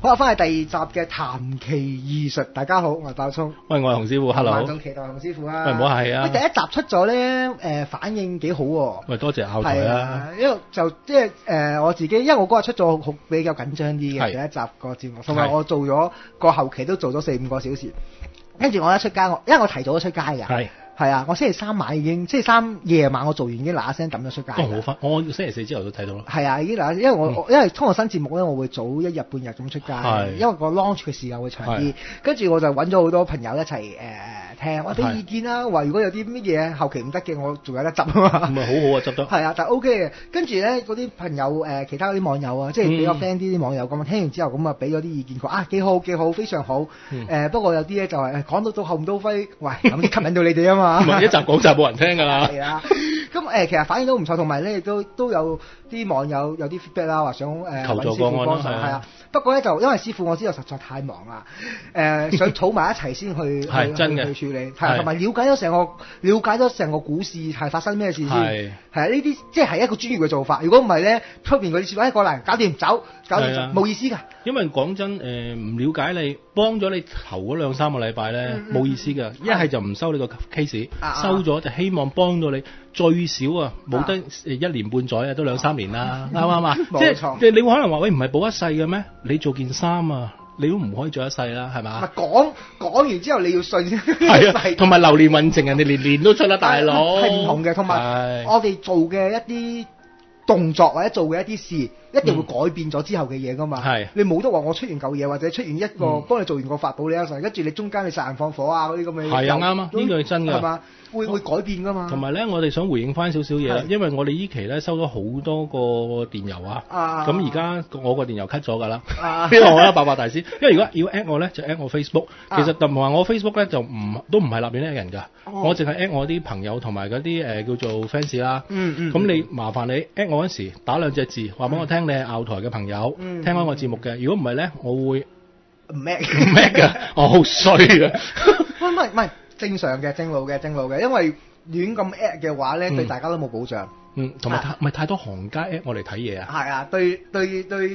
好，翻去第二集嘅談奇異術。大家好，我係爆聰。喂，我係洪師傅，hello。萬眾期待洪師傅啊！喂，唔好客氣啊！喂，第一集出咗咧，反應幾好喎。喂，多謝拗台啦。因為就即係我自己，因為我嗰日出咗好比較緊張啲嘅第一集個節目，同埋我做咗個後期都做咗4-5個小時，跟住我一出街，因為我提早咗出街㗎。係啊，我星期三晚已經，星期三夜晚我做完已經嗱嗱聲抌咗出街。我星期四朝頭都睇到啦。係啊，已經嗱，因為因為通過新節目咧，我會早1日半日咁出街，因為個 launch 嘅時間會長啲。跟住我就揾咗好多朋友一齊聽，我俾意見啦，話如果有啲乜嘢後期唔得嘅，我仲有得執啊嘛。唔係好好啊，執得。係啊，但係 OK 嘅。跟住咧嗰啲朋友其他嗰啲網友啊，即係比較 friend 啲網友咁，聽完之後咁啊，俾咗啲意見佢啊，幾好幾好，非常好。不過有啲咧就係講到後唔到揮，喂咁吸引到你哋啊嘛。唔係一集講就冇人聽㗎啦。係啊，咁其實反應都唔錯，同埋咧都有啲網友有啲 feedback 啦，話想求助個案係啊。不過咧就因為師傅我知道實在太忙啦，想儲埋一齊先去去處理，同埋了解咗成個股市係發生咩事先，係啊，呢啲即係一個專業嘅做法。如果唔係咧，出邊嗰啲師傅一過嚟搞掂走，冇意思㗎。因為講真唔了解你，幫咗你頭嗰2-3個禮拜咧冇意思㗎。一係就唔收你個 case，收咗就希望幫到你最少啊冇得1年半載啊，都2-3年啦，啱唔啱啊？冇錯。即係你會可能話喂，唔係保一世嘅咩？你做件衫啊，你都唔可以做一世啦，係嘛？講完之後你要信先。係啊，同埋流年運程，人哋年都出啦，大佬。係唔同嘅，同埋我哋做嘅一啲動作或者做嘅一啲事，一定會改變咗之後嘅嘢噶嘛。你冇得話我出完舊嘢，或者出完一個幫你做完個法寶你一世，跟住你中間你殺人放火啊嗰啲咁嘅。係啊，啱啊，呢個係真㗎。係嘛？會改變噶嘛。同埋咧，我哋想回應翻少少嘢啦，因為我哋呢期咧收咗好多個電郵啊。咁而家我個電郵 cut 咗㗎啦。邊個啦，白白大師？因為如果要 at 我咧，就 at 我 Facebook。其實就唔話我 Facebook 咧就都唔係立亂 at 人㗎。我淨係 at 我啲朋友同埋嗰啲叫做 fans 啦。咁你麻煩你 at 我嗰時打2隻字，話俾我聽你係拗台嘅朋友，聽開我節目嘅。如果唔係咧，我會唔 at 㗎，我好衰㗎。唔係。正常嘅，正路嘅，因為亂咁 at 嘅話咧，對大家都冇保障。同埋太多行家 at 我嚟睇嘢啊。係啊，對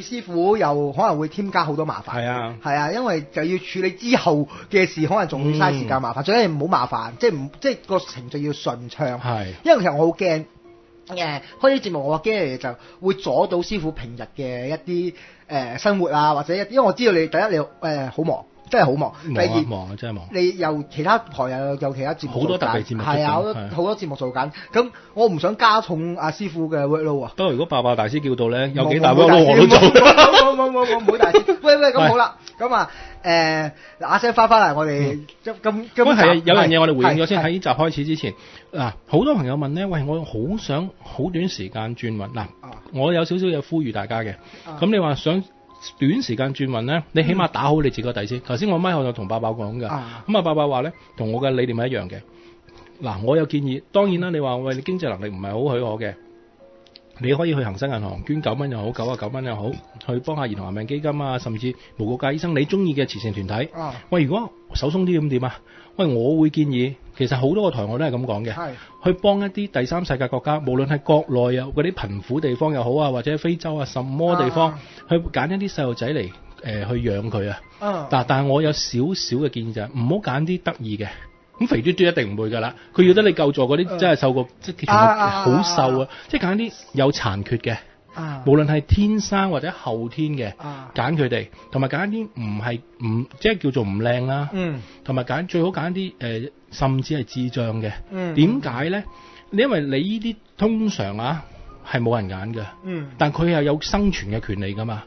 師傅又可能會添加好多麻煩。係啊，因為就要處理之後嘅事，可能仲會嘥時間麻煩。最緊要唔好麻煩，即係個程序要順暢。因為其實我好驚開啲節目，我驚就會阻到師傅平日嘅一啲生活啊，或者因為我知道你第一你好忙。真係好忙，第二忙啊，真係忙。你又其他台又有其他節目，好多特別節目，係啊，好多節目做緊。咁我唔想加重阿師傅嘅 workload 啊。不過如果爆爆大師叫到咧，有幾大 workload 我都做。冇，唔好大師。喂，咁好啦，咁啊嗱聲翻嚟，我哋咁係啊，有樣嘢我哋回應咗先喺呢集開始之前嗱，好多朋友問咧，喂，我好想好短時間轉運嗱，我有少少嘢呼籲大家嘅。咁你話想短時間轉運咧，你起碼打好你自己個底先。頭先我咪我就同爆爆講㗎，咁啊爆爆話咧，同我嘅理念係一樣嘅。嗱，我有建議，當然啦，你話喂你經濟能力唔係好許可嘅，你可以去恒生銀行捐9蚊又好，99蚊又好，去幫下兒童癌病基金啊，甚至無國界醫生你中意嘅慈善團體。喂，如果手鬆啲咁點啊？喂，我會建議，其實好多個台我都係咁講嘅，去幫一啲第三世界國家，無論係國內有嗰啲貧苦地方又好啊，或者非洲啊什麼地方，去揀一啲細路仔嚟去養佢啊。但係我有少少嘅建議就係唔好揀啲得意嘅，咁肥嘟嘟一定唔會㗎啦。佢要得你救助嗰啲真係瘦過，即係全部好瘦啊，即係揀啲有殘缺嘅。無論係天生或者後天嘅，揀佢哋，同埋揀啲唔即係叫做唔靚啦，同埋最好揀啲甚至係智障嘅。點解咧？因為你呢啲通常係冇人揀嘅，但佢係有生存嘅權利噶嘛。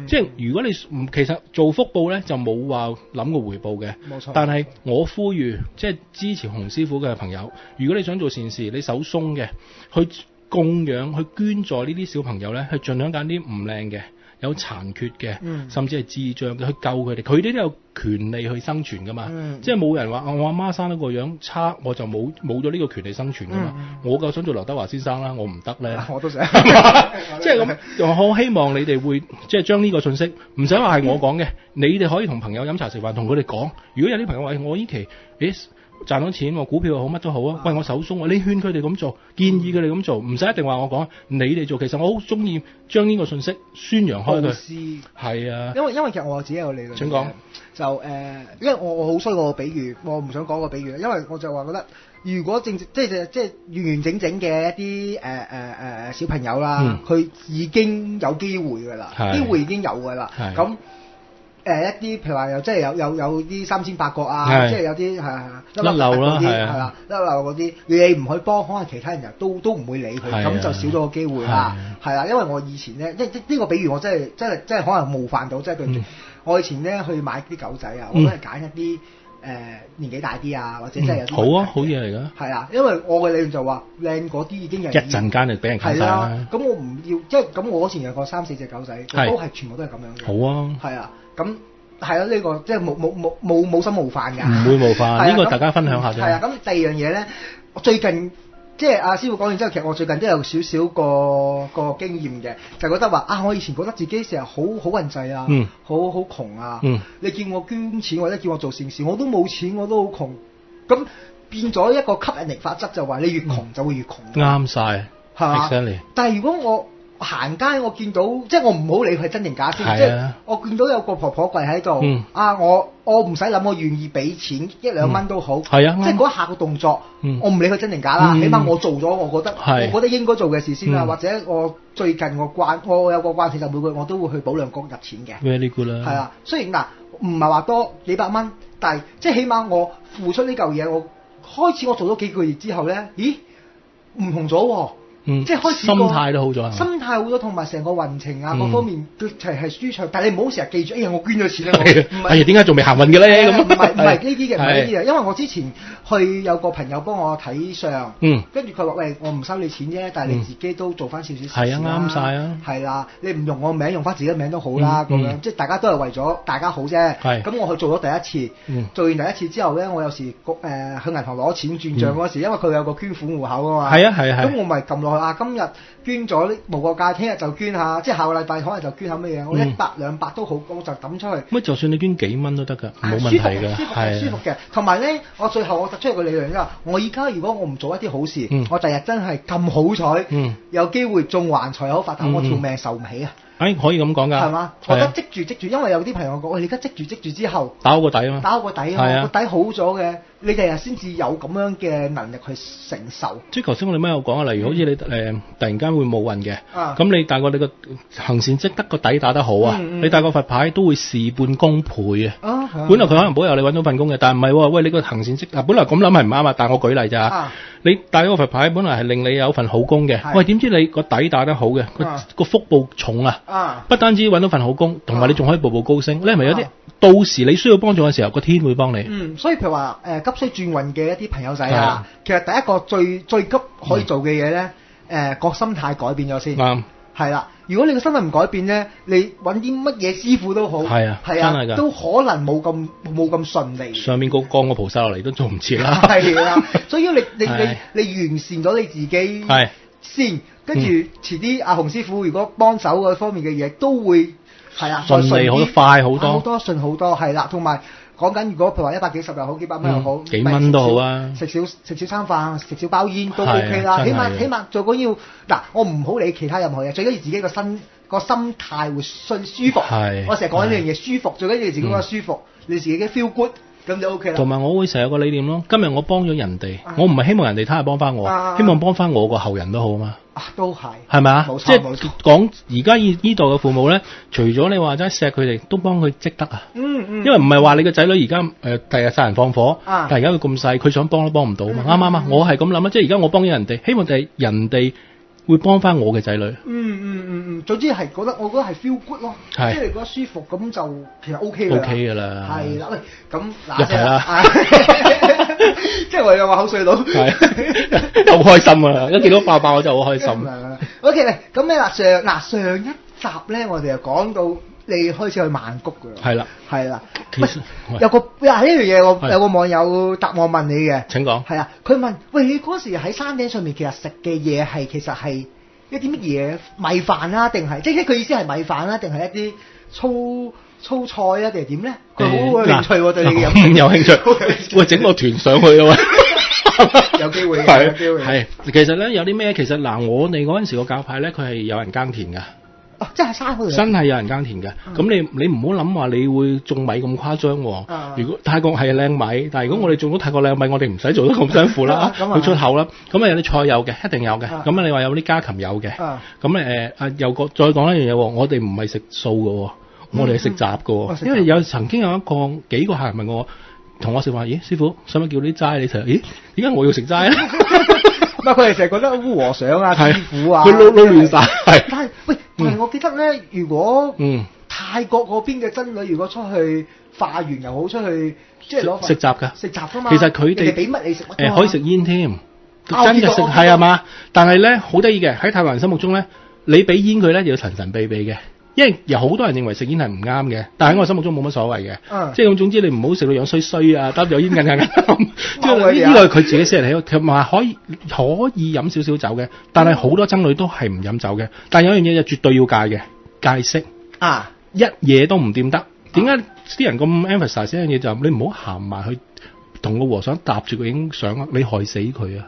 即係如果你其實做福報咧，就冇話諗過回報嘅。冇錯。但係我呼籲，即係支持洪師傅嘅朋友，如果你想做善事，你手鬆嘅去供養、去捐助呢啲小朋友咧，去盡量揀啲唔靚嘅，有殘缺嘅，甚至係智障嘅，去救佢哋，佢哋都有權利去生存噶嘛。即係冇人話我阿媽生得個樣差，我就冇咗呢個權利生存噶嘛。我夠想做劉德華先生啦，我唔得咧。我都想。即係咁，我希望你哋會即係將呢個信息，唔使話係我講嘅，你哋可以同朋友飲茶食飯，同佢哋講。如果有啲朋友話我呢期賺到錢，股票又好，乜都好啊。喂，我手鬆啊，你勸佢哋咁做，建議佢哋咁做，唔使一定話我講，你哋做。其實我好中意將呢個信息宣揚開佢。係啊，因為其實我自己有理論。請講。就因為我好衰個比喻，我唔想講個比喻，因為我就話覺得，如果即係完完整整嘅一啲小朋友啦，佢已經有機會㗎啦，機會已經有㗎啦，咁。一啲譬如話有即係有啲三尖八角啊，即係有啲甩漏啦，係啦，甩漏嗰啲，你唔去幫，可能其他人都唔會理佢，咁就少咗個機會啦。係啦，因為我以前咧，呢個比喻我真係可能冒犯到，即係對住我以前咧去買啲狗仔啊，我都係揀一啲年紀大啲啊，或者真係有啲好啊，好嘢嚟㗎。係啦，因為我嘅理論就話靚嗰啲已經有一陣間就俾人砍晒啦。咁我唔要，即係咁我嗰前有個3-4隻狗仔，都係全部都係咁樣嘅。好啊。係啊。咁係啊，呢個即係冇心冒犯㗎，唔會冒犯，呢個大家分享下啫。係啊，咁第二樣嘢咧，我最近即係阿師傅講完之後，其實我最近都有少少個經驗嘅，就覺得話我以前覺得自己成日好運滯啊，好窮啊，你叫我捐錢或者叫我做善事，我都冇錢，我都好窮，咁變咗一個吸引力法則，就話你越窮就會越窮。啱晒，係嘛？但係如果我行街我見到，即係我唔好理佢係真定假先，即係我見到有個婆婆跪喺度，我唔使諗，我願意俾錢1-2蚊都好，即係嗰一下個動作，我唔理佢真定假啦，起碼我做咗，我覺得應該做嘅事先啦，或者我最近我有個關係就每個月我都會去保良局入錢嘅 ，very good 啦，係啊，雖然唔係話多幾百蚊，但係即係起碼我付出呢嚿嘢，我開始我做咗幾個月之後咧，咦唔同咗喎。即係開始心態都好咗，心態好咗，同埋成個運程啊，各方面都係舒暢。但係你唔好成日記住，我捐咗錢啦。點解仲未行運嘅咧？咁唔係呢啲嘅，唔係呢啲嘅。因為我之前去有個朋友幫我睇相，跟住佢話：喂，我唔收你錢啫，但係你自己都做翻少少事。係啊，啱晒啊。係啦，你唔用我名，用翻自己名都好啦。咁樣即係大家都係為咗大家好啫。咁我去做咗第一次，做完第一次之後咧，我有時去銀行攞錢轉賬嗰時，因為佢有個捐款戶口啊嘛。係啊。咁我咪撳落去今日捐咗無國界，聽日就捐下，即係下個禮拜可能就捐下乜嘢，我100-200都好，我就抌出去。乜就算你捐幾蚊都得㗎，冇問題㗎，係舒服嘅。同埋咧，我最後我突出一個理論啫，我而家如果我唔做一啲好事，我第日真係咁好彩，有機會中橫財好發達，我條命受唔起啊！可以咁講㗎，係嘛？我覺得積住，因為有啲朋友講，我而家積住之後，打好個底啊嘛，打好個底啊，個底好咗嘅，你第日先至有咁樣嘅能力去承受。即係頭先我哋咩有講啊？例如好似你突然間會冇運嘅，咁你大個你個行善積德個底打得好啊，你大個佛牌都會事半功倍啊。本來佢可能保佑你揾到份工嘅，但係唔係喎，喂你個行善積德，本來咁諗係唔啱啊，但係我舉例咋。你帶咗個佛牌，本來係令你有份好工嘅，喂點知你個底打得好嘅，個福報重啊！不單止揾到份好工，同埋你仲可以步步高升。你係咪有啲到時你需要幫助嘅時候，個天會幫你？所以譬如話急需轉運嘅一啲朋友仔啊，其實第一個最急可以做嘅嘢咧，個心態改變咗先。啱。係啦，如果你個心態唔改變咧，你揾啲乜嘢師傅都好，係啊，真係㗎，都可能冇咁順利。上面個降個菩薩落嚟都做唔切啦。係啊，所以你完善咗你自己先，跟住遲啲阿洪師傅如果幫手嗰方面嘅嘢，都會係啊順利好多，快好多，好多順好多，係啦，同埋。講緊如果譬如話100幾十又好，幾百蚊又好，幾蚊都好啊！食少餐飯，食少包煙都 OK 啦。起碼最緊要嗱，我唔好理其他任何嘢，最緊要自己個心態會舒服。我成日講緊呢樣嘢舒服，最緊要自己覺得舒服，你自己嘅 feel good。咁就 OK 啦。同埋我會成日有個理念咯，今日我幫咗人哋，我唔係希望人哋睇下幫翻我，希望幫翻我個後人都好啊嘛。都係。係咪啊？冇錯。即係講而家呢度嘅父母咧，除咗你話齋錫佢哋，都幫佢積德啊。因為唔係話你個仔女而家第日殺人放火，但係而家佢咁細，佢想幫都幫唔到啊嘛。啱唔啱啊？我係咁諗啊，即係而家我幫咗人哋，希望就係人哋會幫翻我嘅仔女。總之係我覺得係 feel good 咯，即係你覺得舒服咁就其實 OK 㗎。OK 㗎啦。係啦，喂，咁嗱，入題啦，即係我有話口水佬，係好開心啊！一見到爆我就好開心。OK 嚟，咁咧上一集咧，我哋就講到你開始去曼谷㗎啦。係啦，係啦。其實有個呢樣嘢，我有個網友答我問你嘅。請講。係啊，佢問：喂，你嗰時喺山頂上面，其實食嘅嘢其實係一啲乜嘢？米飯啊，定係即係佢意思係米飯啊，定係一啲粗菜啊，定係點咧？佢好有興趣喎，對你嘅飲食有興趣。喂，整個團上去啊喂！有機會嘅，有機會。係，其實咧有啲咩？其實嗱，我哋嗰陣時個教派咧，佢係有人耕田㗎。哦，即係山嗰度。真係有人耕田嘅。咁你唔好諗話你會種米咁誇張喎。如果泰國係靚米，但係如果我哋種到泰國靚米，我哋唔使做得咁辛苦啦，去出口啦。咁啊有啲菜有嘅，一定有嘅。咁啊你話有啲家禽有嘅。咁又再講一樣嘢喎，我哋唔係食素嘅喎，我哋係食雜嘅喎。因為曾經有幾個客人問我。同我食飯，咦師傅，使唔使叫啲齋你食？咦，點解我要食齋咧？唔係佢哋成日覺得烏和尚啊、師傅啊，佢撈亂晒。係。但係喂，我記得咧，如果泰國嗰邊嘅僧侶，如果出去化緣又好，出去即係攞食雜㗎，食雜㗎嘛。其實佢哋俾乜你食乜？可以食煙添，真嘅食係啊嘛。但係咧好得意嘅，喺泰國人心目中咧，你俾煙佢咧要神神秘秘嘅。因為有好多人認為食煙係唔啱嘅，但喺我心目中冇乜所謂嘅。即係咁總之你唔好食到樣衰衰啊，擔住有煙韌韌。即係呢個係佢自己私人喜好，同埋可以飲少少酒嘅，但係好多僧侶都係唔飲酒嘅。但係有一樣嘢就絕對要戒嘅，戒色啊，一嘢都唔掂得。點解啲人咁 emphasize 呢樣嘢就你唔好行埋去同個和尚搭住佢影相啊，你害死佢啊！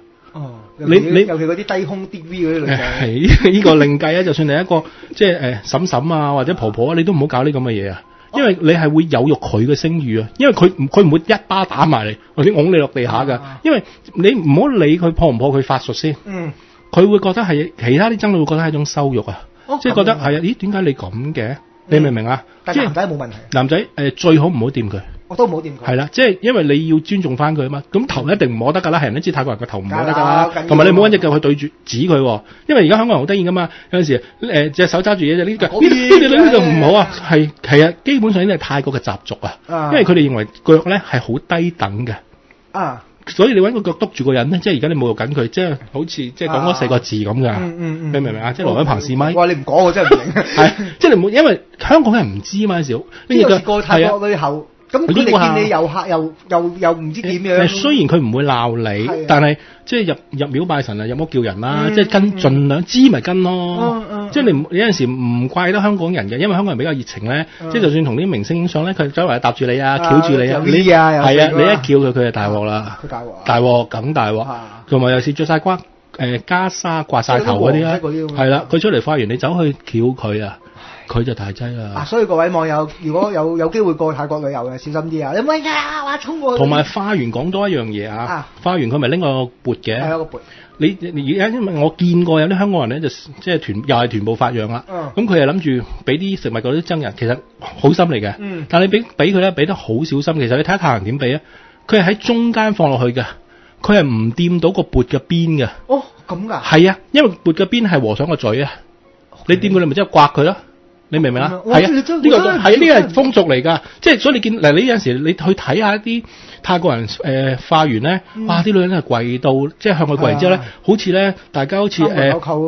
你尤其嗰啲低胸 DV 嗰啲女仔，係呢個另計啊！就算你一個即係嬸嬸啊或者婆婆啊，你都唔好搞呢咁嘅嘢啊！因為你係會有辱佢嘅聲譽啊！因為佢唔會一巴打埋嚟或者拱你落地下㗎。因為你唔好理佢破唔破佢法術先，佢會覺得係其他啲僧侶會覺得係一種羞辱啊！即係覺得係啊，咦？點解你咁嘅？你明唔明啊？但係男仔冇問題，男仔最好唔好掂佢。我都唔好掂佢。係啦，即係因為你要尊重翻佢啊嘛。咁頭一定唔摸得㗎啦，係人都知泰國人個頭唔摸得㗎啦。同埋你冇揾隻腳去對住指佢，因為而家香港人好得意㗎嘛。有陣時隻手揸住嘢就呢腳，呢個唔好啊。係啊，基本上呢啲係泰國嘅習俗啊。因為佢哋認為腳咧係好低等嘅。所以你揾個腳篤住個人咧，即係而家你侮辱緊佢，即係好似即係講嗰4個字咁㗎。你明唔明啊？即係羅一鵬試咪。哇！你唔講我真係唔明。係，即係你冇，因為香港人唔知嘛，有時呢個過泰國旅後。咁佢哋見你遊客又唔知點樣。雖然佢唔會鬧你，但係即係入廟拜神啊，入屋叫人啦，即係盡量知咪跟咯。即係你有陣時唔怪得香港人嘅，因為香港人比較熱情咧。即係就算同啲明星影相咧，佢周圍搭住你啊，翹住你啊，係啊，你一叫佢就大鑊啦。大鑊梗大鑊。同埋有時着晒瓜袈裟掛晒頭嗰啲咧，係啦，佢出嚟化緣，你走去翹佢啊。佢就大劑啦。所以各位網友，如果有機會過泰國旅遊嘅，小心啲啊！你唔係啊，話衝過去。同埋花園講多一樣嘢啊！花園佢咪拎個缽嘅。係個缽。你而家因為我見過有啲香港人咧，就即係又係團部發揚啦。咁佢係諗住俾啲食物嗰啲僧人，其實好心嚟嘅。但係你俾佢咧，俾得好小心。其實你睇下太陽點俾啊？佢係喺中間放落去嘅，佢係唔掂到個缽嘅邊嘅。哦，咁㗎？係啊，因為缽嘅邊係和尚個嘴啊。你掂佢，你咪即係刮佢咯。你明唔明啊？係啊，呢個係風俗嚟㗎，即係所以你見嗱，你有陣時你去睇下一啲泰國人化緣咧，哇！啲女人係跪到，即係向佢跪完之後咧，好似咧大家好似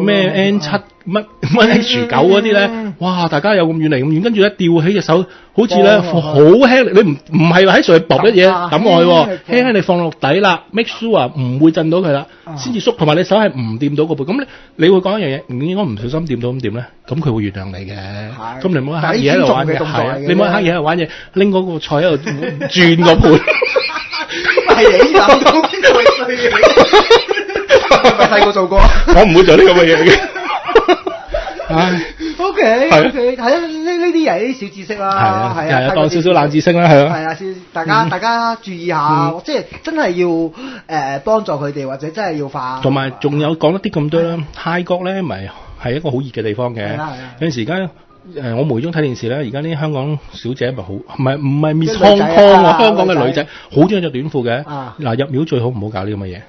咩 N7乜 H9嗰啲咧，哇！大家有咁遠嚟咁遠，跟住咧吊起隻手，好似咧好輕力，你唔係話喺上去搏一嘢抌落去，輕輕你放落底啦 ，make sure 啊唔會震到佢啦，先至縮，同埋你手係唔掂到個背，咁你會講一樣嘢，唔應該唔小心掂到咁點咧？咁佢會原諒你嘅。咁你唔好刻意喺度玩嘢，係你唔好刻意喺度玩嘢，拎嗰個菜喺度轉個盤。係你諗到邊個衰嘅？我細個做過。我唔會做呢咁嘅嘢嘅。唉。OK，係啊，呢啲係啲小知識啦。係啊，當少少冷知識啦，係咯。係啊，大家注意下，即係真係要幫助佢哋，或者真係要化。同埋仲有講一啲咁多啦，泰國咧咪係一個好熱嘅地方嘅。有陣時而家我無意中睇電視咧，而家啲香港小姐咪好，唔係 Miss Hong Kong喎，香港嘅女仔好中意着短褲嘅。嗱，入廟最好唔好搞呢咁嘅嘢。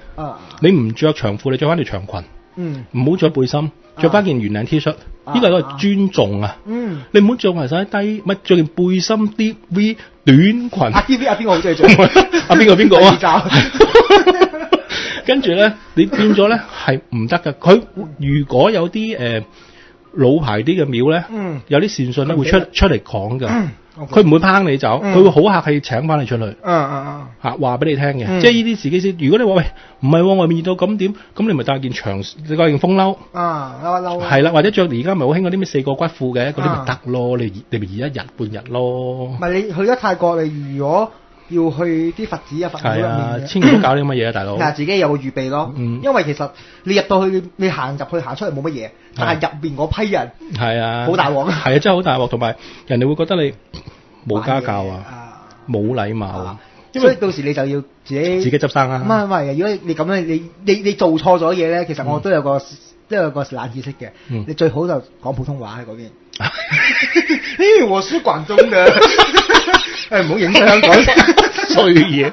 你唔着長褲，你着翻條長裙。唔好着背心，着翻件圓領 T 恤，呢個係一個尊重啊。你唔好着埋晒低，咪着件背心 DV 短裙。DV 邊個好中意着？邊個啊？跟住咧，你變咗咧係唔得㗎。佢如果有啲老牌啲嘅廟咧，有啲善信咧會出嚟講㗎。佢唔會拚你走，佢會好客氣請翻你出去。話俾你聽嘅，即係呢啲自己先。如果你話喂唔係外面熱到咁點，咁你咪帶件長，你帶件風褸。褸係啦，或者着而家咪好興嗰啲咩4個骨褲嘅，嗰啲咪得咯。你咪熱一日半日咯。唔係你去咗泰國，你如果要去啲佛寺啊佛廟入面，千祈唔好搞啲咁嘅嘢啊，大佬。自己有個預備咯。因為其實你入到去，你行入去行出嚟冇乜嘢，但係入邊嗰批人係啊，好大鑊。係啊，真係好大鑊，同埋人哋會覺得你冇家教啊，冇禮貌啊。所以到時你就要自己執生啦。唔係，如果你咁樣，你做錯咗嘢咧，其實我都有個冷知識嘅。你最好就講普通話喺嗰邊。我係廣東嘅。唔好影響香港衰嘢。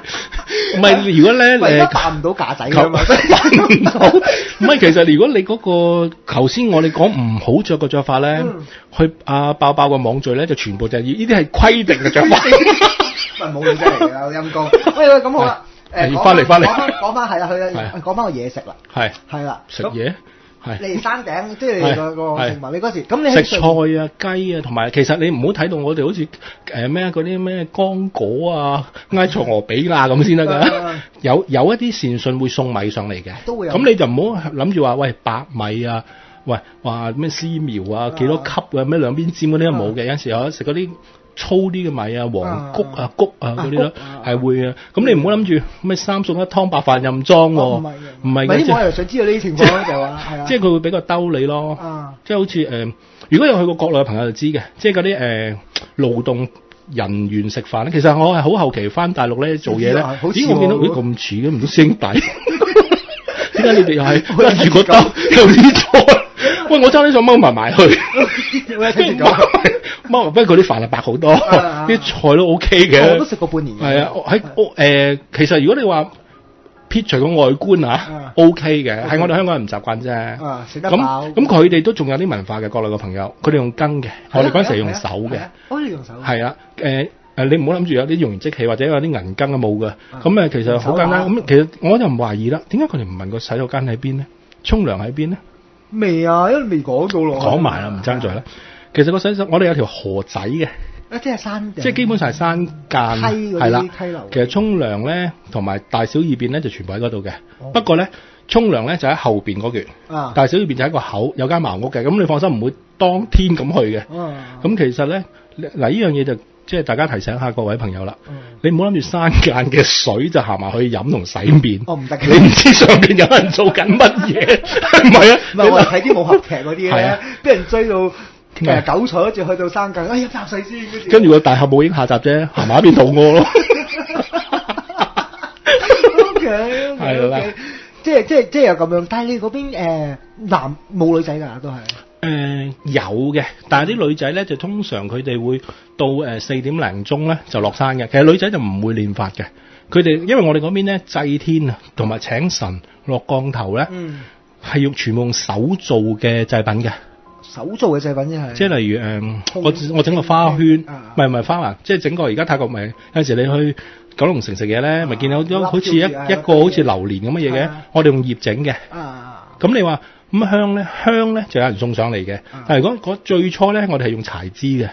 唔係，如果咧扮唔到架仔㗎嘛，扮唔到。唔係，其實如果你嗰個頭先我哋講唔好着嘅着法咧，去爆個網序咧，就全部就係呢啲係規定嘅着法。冇女仔嚟㗎，陰公。喂，咁好啦。翻嚟。講翻係啦，講翻個嘢食啦。係啦。食嘢。你哋山頂，即係你個食物，你嗰時咁你食菜啊、雞啊，同埋其實你唔好睇到我哋好似咩嗰啲咩剛果啊、埃塞俄比亞咁先得㗎。有一啲善信會送米上嚟嘅，都會有。咁你就唔好諗住話喂白米啊，喂話咩絲苗啊，幾多級啊，咩兩邊尖嗰啲都冇嘅。有陣時有食嗰啲粗啲嘅米啊、黃谷啊、谷啊嗰啲咯，係會啊。咁你唔好諗住咩3餸1湯白飯任裝喎，唔係嘅。啲我又想知道呢啲情況就話係啊，即係佢會比較兜你咯。即係好似如果有去過國內嘅朋友就知嘅，即係嗰啲勞動人員食飯咧。其實我係好後期翻大陸咧做嘢咧，咦我見到咁似嘅，唔通兄弟？點解你哋又係跟住個兜有啲菜？喂，我爭啲想掹埋去。不過佢啲飯係白好多，啲菜都 OK 嘅。我都食過半年。係啊，喺其實如果你話撇除個外觀啊 OK 嘅，係我哋香港人唔習慣啫。食得飽。咁佢哋都仲有啲文化嘅，國內嘅朋友，佢哋用羹嘅，我哋嗰陣時係用手嘅。你用手。係啊，你唔好諗住有啲用完即棄或者有啲銀羹啊冇嘅。咁其實好簡單。咁其實我就唔懷疑啦。點解佢哋唔問個洗手間喺邊呢？沖涼喺邊呢？未啊，因為未講到咯。講埋啦，唔爭在啦。其實個洗手，我哋有條河仔嘅，即係山頂，即係基本上係山間，係啦，溪流。其實沖涼咧同埋大小二便咧就全部喺嗰度嘅。不過咧沖涼咧就喺後邊嗰橛，大小二便就喺個口有間茅屋嘅。咁你放心，唔會當天咁去嘅。咁其實咧嗱呢樣嘢就即係大家提醒下各位朋友啦。你唔好諗住山間嘅水就行埋去飲同洗面。唔得，你唔知上邊有人做緊乜嘢，係咪啊？唔係我睇啲武俠劇嗰啲咧，俾人追到。九彩好似去到山近，一集水先。跟住個大俠冇影下集啫，行埋一邊肚餓咯。OK，係啦，即係有咁樣。但係你嗰邊男冇女仔㗎都係。有嘅，但係啲女仔咧就通常佢哋會到4點零鐘咧就落山嘅。其實女仔就唔會練法嘅，佢哋因為我哋嗰邊咧祭天啊，同埋請神落降頭咧，係用全部用手做嘅祭品嘅。手做嘅製品啫係，即係例如我整個花圈，唔係花環，即係整個而家泰國咪有陣時你去九龍城食嘢咧，咪見到咗好似一個好似榴蓮咁嘅嘢嘅，我哋用葉整嘅。咁你話咁香咧就有人送上嚟嘅，但係如果最初咧我哋係用柴枝嘅，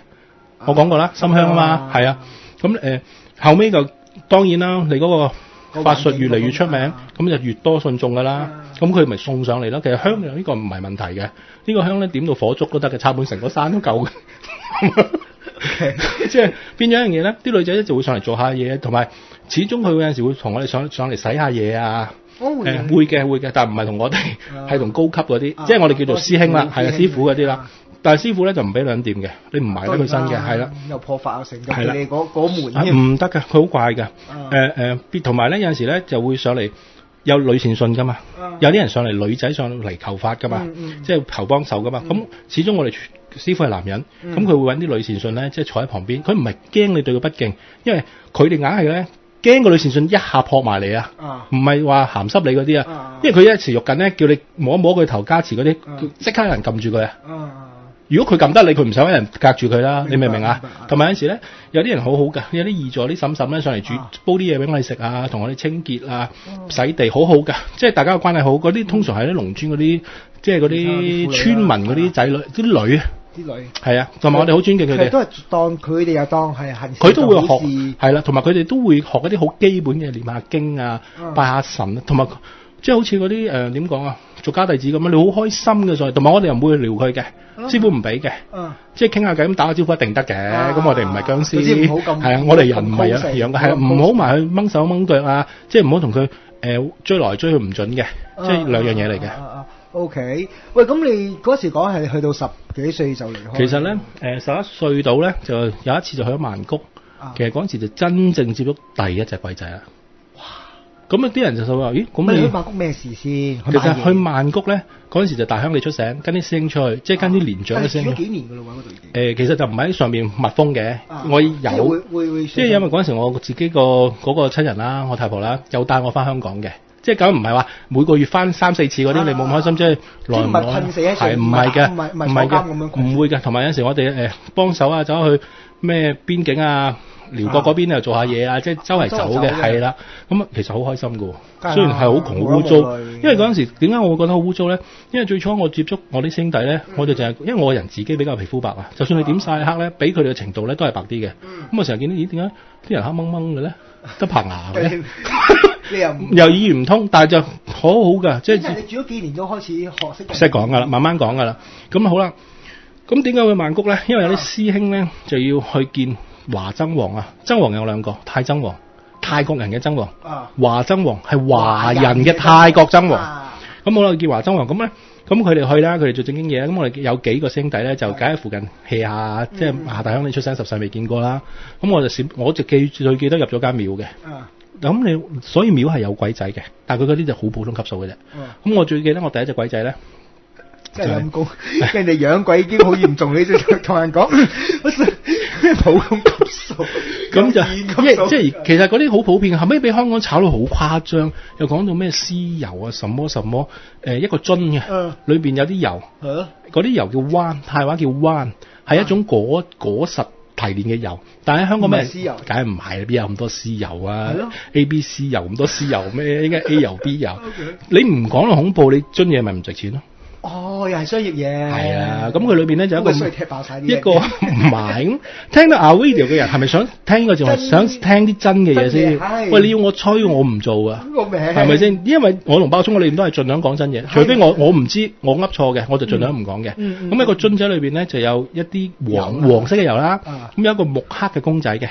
我講過啦，心香啊嘛，係啊。咁後尾就當然啦，你嗰個法術越嚟越出名，咁就越多信眾噶啦。咁佢咪送上嚟咯。其實香呢個唔係問題嘅，呢個香咧點到火燭都得嘅，插滿成個山都夠嘅。即係變咗一樣嘢咧，啲女仔咧就會上嚟做下嘢，同埋始終佢有陣時會同我哋上嚟洗下嘢啊。會嘅，但係唔係同我哋，係同高級嗰啲，即係我哋叫做師兄啦，係啊師傅嗰啲啦。但係師傅咧就唔俾兩掂嘅，你唔埋得佢身嘅，係啦。又破法又成咁，你嗰門唔得㗎，佢好怪㗎。同埋咧有陣時咧就會上嚟有女善信㗎嘛，有啲人上嚟女仔上嚟求法㗎嘛，即係求幫手㗎嘛。咁始終我哋師傅係男人，咁佢會揾啲女善信咧，即係坐喺旁邊。佢唔係驚你對佢不敬，因為佢哋硬係咧驚個女善信一下撲埋嚟啊，唔係話鹹濕你嗰啲啊，因為佢一時肉緊咧，叫你摸一摸佢頭加持嗰啲，即刻有人撳住佢啊。如果佢撳得你，佢唔使揾人隔住佢啦，你明唔明啊？同埋有陣時咧，有啲人好好㗎，有啲義助啲嬸嬸咧上嚟煮煲啲嘢俾我哋食啊，同我哋清潔啊、洗地，好好㗎，即係大家嘅關係好。嗰啲通常係啲農村嗰啲，即係嗰啲村民嗰啲仔女、啲女啊。啲女係啊，同埋我哋好尊敬佢哋。都係當佢哋又當係行善，佢都會學係啦，同埋佢哋都會學一啲好基本嘅念下經啊、拜下神啊，同埋即係好似嗰啲點講啊，俗家弟子咁樣，你好開心嘅所以，同埋我哋又唔會撩佢嘅，師傅唔俾嘅，即係傾下偈咁打個招呼一定得嘅。咁我哋唔係僵屍，係啊，我哋人唔係一樣嘅，係唔好埋去掹手掹腳啊，即係唔好同佢追來追去唔準嘅，即係兩樣嘢嚟嘅。OK， 喂，咁你嗰時講係去到10幾歲就離開？其實咧，11歲到咧，就有一次就去咗曼谷。其實嗰陣時就真正接觸第一隻鬼仔啦。哇！咁啊啲人就話：咦，咁你去曼谷咩事先？其實去曼谷咧，嗰陣時就大鄉里出醒，跟啲師兄出去，即係跟啲年長嘅師兄。住咗幾年㗎啦喎，嗰度已經。其實就唔喺上面密封嘅，我有。會即係因為嗰陣時我自己嗰個親人啦，我太婆啦，有帶我翻香港嘅。即係咁唔係話每個月翻3、4次嗰啲，你冇咁開心，即係耐唔耐？係唔係嘅？唔係嘅，唔會嘅。同埋有陣時我哋幫手啊，走去咩邊境啊、寮國嗰邊又做下嘢啊，即係周圍走嘅，係啦。咁其實好開心㗎，雖然係好窮好污糟。因為嗰陣時點解我會覺得好污糟咧？因為最初我接觸我啲兄弟咧，我哋就係因為我個人自己比較皮膚白啊，就算你點曬黑咧，比佢哋嘅程度咧都係白啲嘅。咁我成日見到咦點解啲人黑掹掹嘅咧？得棚牙嘅。又語言唔通，但係就好好㗎，即係你住咗幾年都開始學識講㗎啦，慢慢講㗎啦。咁好啦，咁點解去曼谷咧？因為有啲師兄咧就要去見華僧王啊。僧王有兩個，泰僧王，泰國人嘅僧王，華僧王係華人嘅泰國僧王。咁好啦，見華僧王咁咧，咁佢哋去啦，佢哋做正經嘢。咁我哋有幾個兄弟咧，就梗喺附近 hea 下，即係下大鄉里出生，10世未見過啦。咁我就最記得入咗間廟嘅。咁所以廟係有鬼仔嘅，但係佢嗰啲就好普通級數嘅啫。咁我最記得我第一隻鬼仔咧，即係陰公，人哋養鬼已經好嚴重，你就同人講咩普通級數，咁就即係其實嗰啲好普遍，後尾俾香港炒到好誇張，又講到咩屍油啊，什麼一個樽嘅，裏邊有啲油，嗰啲油叫灣，泰話叫灣，係一種果實提煉嘅油，但係喺香港咩？屍油，梗係唔係，邊有咁多屍油啊？ABC 油咁多屍油咩？應該 A 油 B 油。你唔講到恐怖，你樽嘢咪唔值錢咯？哦，又係商業嘢。係啊，咁佢裏邊咧就一個踢爆晒一個唔係咁，聽到 Avideo 嘅人係咪想聽呢個就係想聽啲真嘅嘢先？喂，你要我吹我唔做啊？係咪先？因為我同爆聰我哋都係盡量講真嘢，除非我唔知我噏錯嘅，我就盡量唔講嘅。咁一個樽仔裏邊咧就有一啲黃色嘅油啦，咁有一個木刻嘅公仔嘅，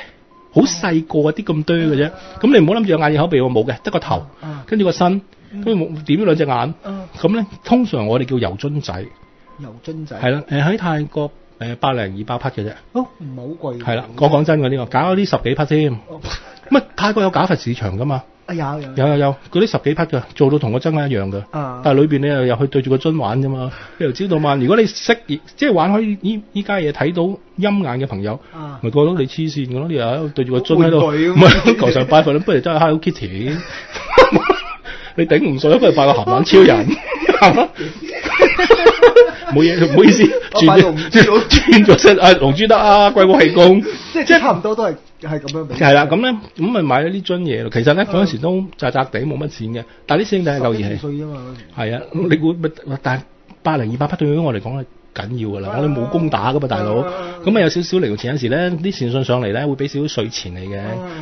好細個啲咁多嘅啫。咁你唔好諗住有眼耳口鼻，我冇嘅，得個頭，跟住個身。跟住點咗兩隻眼，咁咧通常我哋叫油樽仔。油樽仔係啦，喺泰國100-200匹嘅啫。唔係好貴。係啦，我講真嘅呢個，搞咗啲10幾匹添。乜泰國有假佛市場噶嘛？有，嗰啲10幾匹嘅，做到同個真一樣嘅。但係裏邊你又去對住個樽玩啫嘛，由朝到晚。如果你識即係玩開依家嘢，睇到陰眼嘅朋友，咪覺得你黐線嘅咯。你又喺度對住個樽喺度，唔係求神拜佛，不如真係 Hello Kitty。你頂唔順，不如拜個鹹蛋超人，係嘛？冇嘢，唔好意思，轉咗聲，龍珠得啊，貴過氣功，即係差唔多都係咁樣。係啦，咁咧，咁咪買咗呢樽嘢咯。其實咧嗰陣時都渣渣地，冇乜錢嘅，但係啲師兄弟係夠義氣。係啊，你估但係100-200匹對於我嚟講係緊要㗎啦，我哋冇工打㗎嘛，大佬。咁啊有少少零用錢，有時咧啲善信上嚟咧會俾少少稅錢嚟嘅。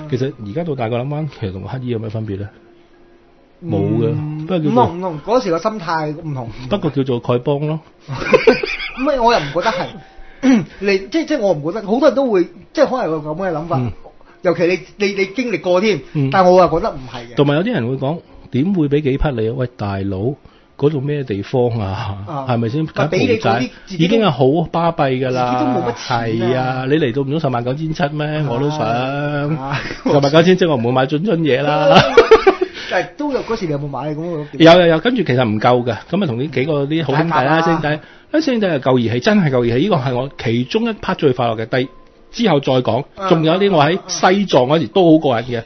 其實而家到大個諗翻，其實同個乞兒有咩分別咧？冇嘅，不過叫做唔同嗰時個心態唔同。不過叫做丐幫咯。咁我又唔覺得係，你即係我唔覺得，好多人都會即係可能有個咁嘅諗法。尤其你經歷過添，但係我又覺得唔係嘅。同埋有啲人會講，點會俾幾匹你啊？喂，大佬，嗰度咩地方啊？係咪先？俾你嗰啲已經係好巴閉㗎啦。自己都冇乜錢。係啊，你嚟到唔到109,700咩？我都想109,700，我唔會買樽嘢啦。但係都有嗰時，你有冇買咁？有，跟住其實唔夠嘅，咁啊同呢幾個啲好兄弟啦，兄弟，啲兄弟係夠義氣，真係夠義氣。呢個係我其中一 part 最快樂嘅。之後再講，仲有啲我喺西藏嗰時都好過癮嘅，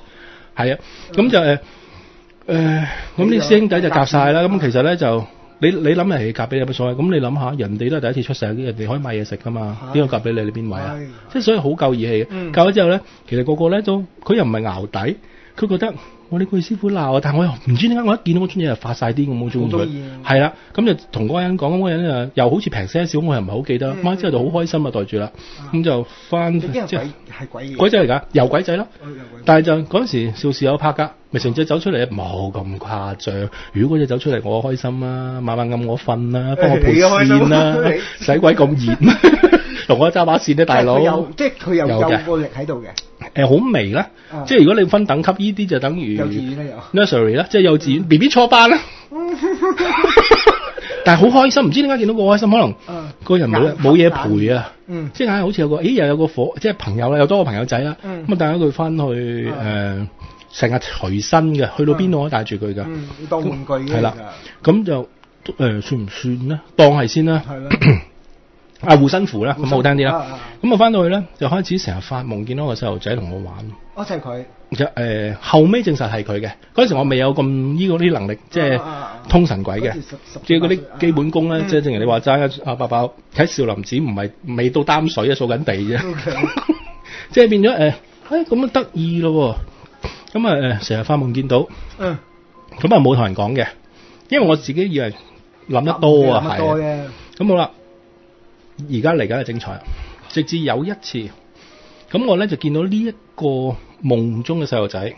係啊，咁就咁啲師兄弟就夾晒啦。咁其實咧就你諗人哋夾俾你有乜所謂？咁你諗下，人哋都係第一次出世，人哋可以買嘢食噶嘛？邊個夾俾你？你邊位啊？即係所以好夠義氣嘅。教咗之後咧，其實個個咧都，佢又唔係淆底，佢覺得我呢個師傅鬧，但係我又唔知點解我一見到嗰樽嘢就發晒啲咁，我中意佢。係啦，咁就同嗰個人講，嗰個人又好似平些少，我又唔係好記得。咁之後就好開心啊，袋住啦。咁就翻即係鬼仔嚟㗎，油鬼仔咯。但係就嗰陣時邵氏有拍㗎，咪成隻走出嚟冇咁誇張。如果嗰隻走出嚟，我開心啦，晚晚暗我瞓啦，幫我陪線啦，使鬼咁熱，同我揸把線咧，大佬。即係佢有個力喺度嘅。好微啦，即係如果你分等級，呢啲就等於幼稚園啦，有 nursery 啦，即係幼稚園 BB 初班啦。但係好開心，唔知點解見到個開心，可能個人冇嘢陪啊，即係好似有個，又有個即係朋友啦，又多個朋友仔啦，咁啊帶咗佢翻去成日隨身嘅，去到邊度都帶住佢噶，當玩具嘅。係啦，咁就算唔算咧？當係先啦。係啦。護身符啦，咁好聽啲啦。咁我翻到去咧，就開始成日發夢，見到個細路仔同我玩。就係佢。後尾證實係佢嘅。嗰陣時我未有咁啲能力，即係通神鬼嘅，即係嗰啲基本功咧，即係正如你話齋阿伯伯喺少林寺唔係未到擔水啊，掃緊地啫。即係變咗咁啊得意咯。咁啊成日發夢見到。咁啊冇同人講嘅，因為我自己以為諗得多啊，係。咁好啦。而家嚟緊係精彩，直至有一次，咁我咧就見到呢一個夢中嘅細路仔，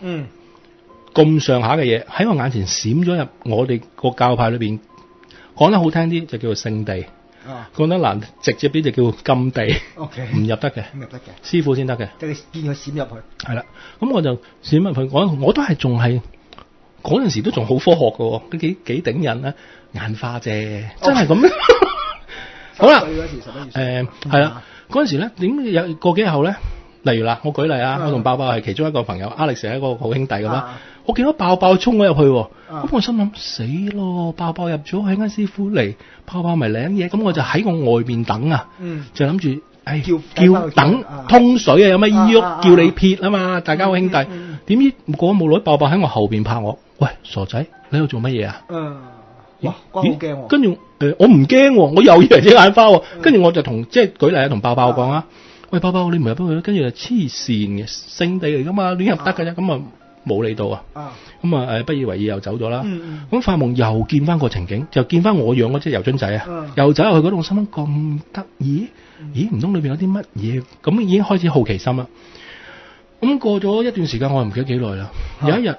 咁上下嘅嘢喺我眼前閃咗入我哋個教派裏邊，講得好聽啲就叫做聖地，講得難直接啲就叫禁地，唔入得嘅，師傅先得嘅。即係你見佢閃入去，係啦，咁我就閃入去，我都係仲係嗰陣時都仲好科學嘅，都幾頂癮啦，眼花啫，真係咁。好啦，係啦，嗰陣時咧，點有個幾日後咧？例如啦，我舉例啊，我同爆爆係其中一個朋友，Alex 係一個好兄弟咁啦。我見到爆爆衝咗入去，咁我心諗死咯，爆爆入咗，喺間師傅嚟，爆爆咪領嘢，咁我就喺個外邊等啊，就諗住叫等通水啊，有乜依喐叫你撇啊嘛，大家好兄弟。點知過咗冇耐，爆爆喺我後邊拍我，喂，傻仔，你喺度做乜嘢啊？哇，好驚喎！跟住我唔驚，我又以為隻眼花喎。跟住我就同即係舉例啊，同爆爆講啊，喂，爆爆你唔入得去啦。跟住就黐線嘅聖地嚟噶嘛，亂入得嘅啫。咁啊冇理到啊。咁啊不以為意又走咗啦。咁發夢又見翻個情景，就見翻我養嗰隻油樽仔啊，又走入去嗰度，我心諗咁得意，咦唔通裏邊有啲乜嘢？咁已經開始好奇心啦。咁過咗一段時間，我又唔記得幾耐啦。有一日。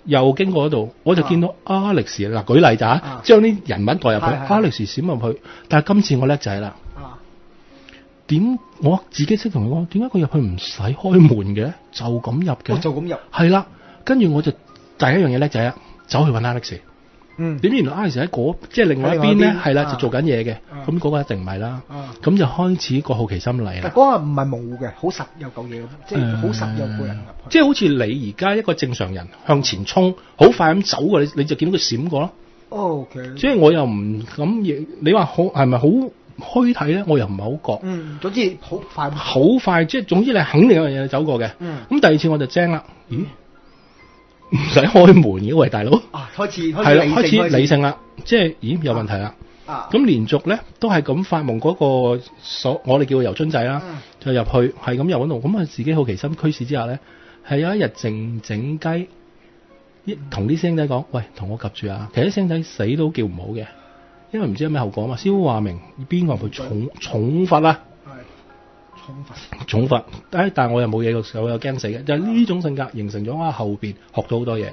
又經過嗰度，我就見到 Alex 嗱，舉例咋，將啲人物代入去 ，Alex 閃入去，但係今次我叻仔啦。點我自己識同佢講，點解佢入去唔使開門嘅，就咁入嘅？就咁入。係啦，跟住我就第一樣嘢叻仔啦，走去揾 Alex。點知原來 Alex 喺即係另外一邊咧，係啦，就做緊嘢嘅。咁嗰個一定唔係啦。咁就開始個好奇心嚟啦。但嗰個唔係模糊嘅，好實有嚿嘢咁，即係好實有個人入去。即係好似你而家一個正常人向前衝，好快咁走過，你就見到佢閃過咯。OK。即係我又唔咁，你話好係咪好虛體咧？我又唔係好覺。總之好快。好快，即係總之你肯定有樣嘢走過嘅。咁第二次我就精啦。咦？唔使開門嘅喂，大佬。開始理性啦，即係咦有問題啦。咁連續咧都係咁發夢嗰個我哋叫佢油樽仔啦，就入去係咁入嗰度，咁啊自己好奇心驅使之下咧，係有一日靜靜雞同啲師兄仔講，喂，同我及住啊！其實啲師兄仔死都叫唔好嘅，因為唔知有咩後果啊嘛。師傅話明邊個去重罰啦。重罰，但係我又冇嘢嘅時候，我又驚死嘅，就係呢種性格形成咗我後邊學咗好多嘢。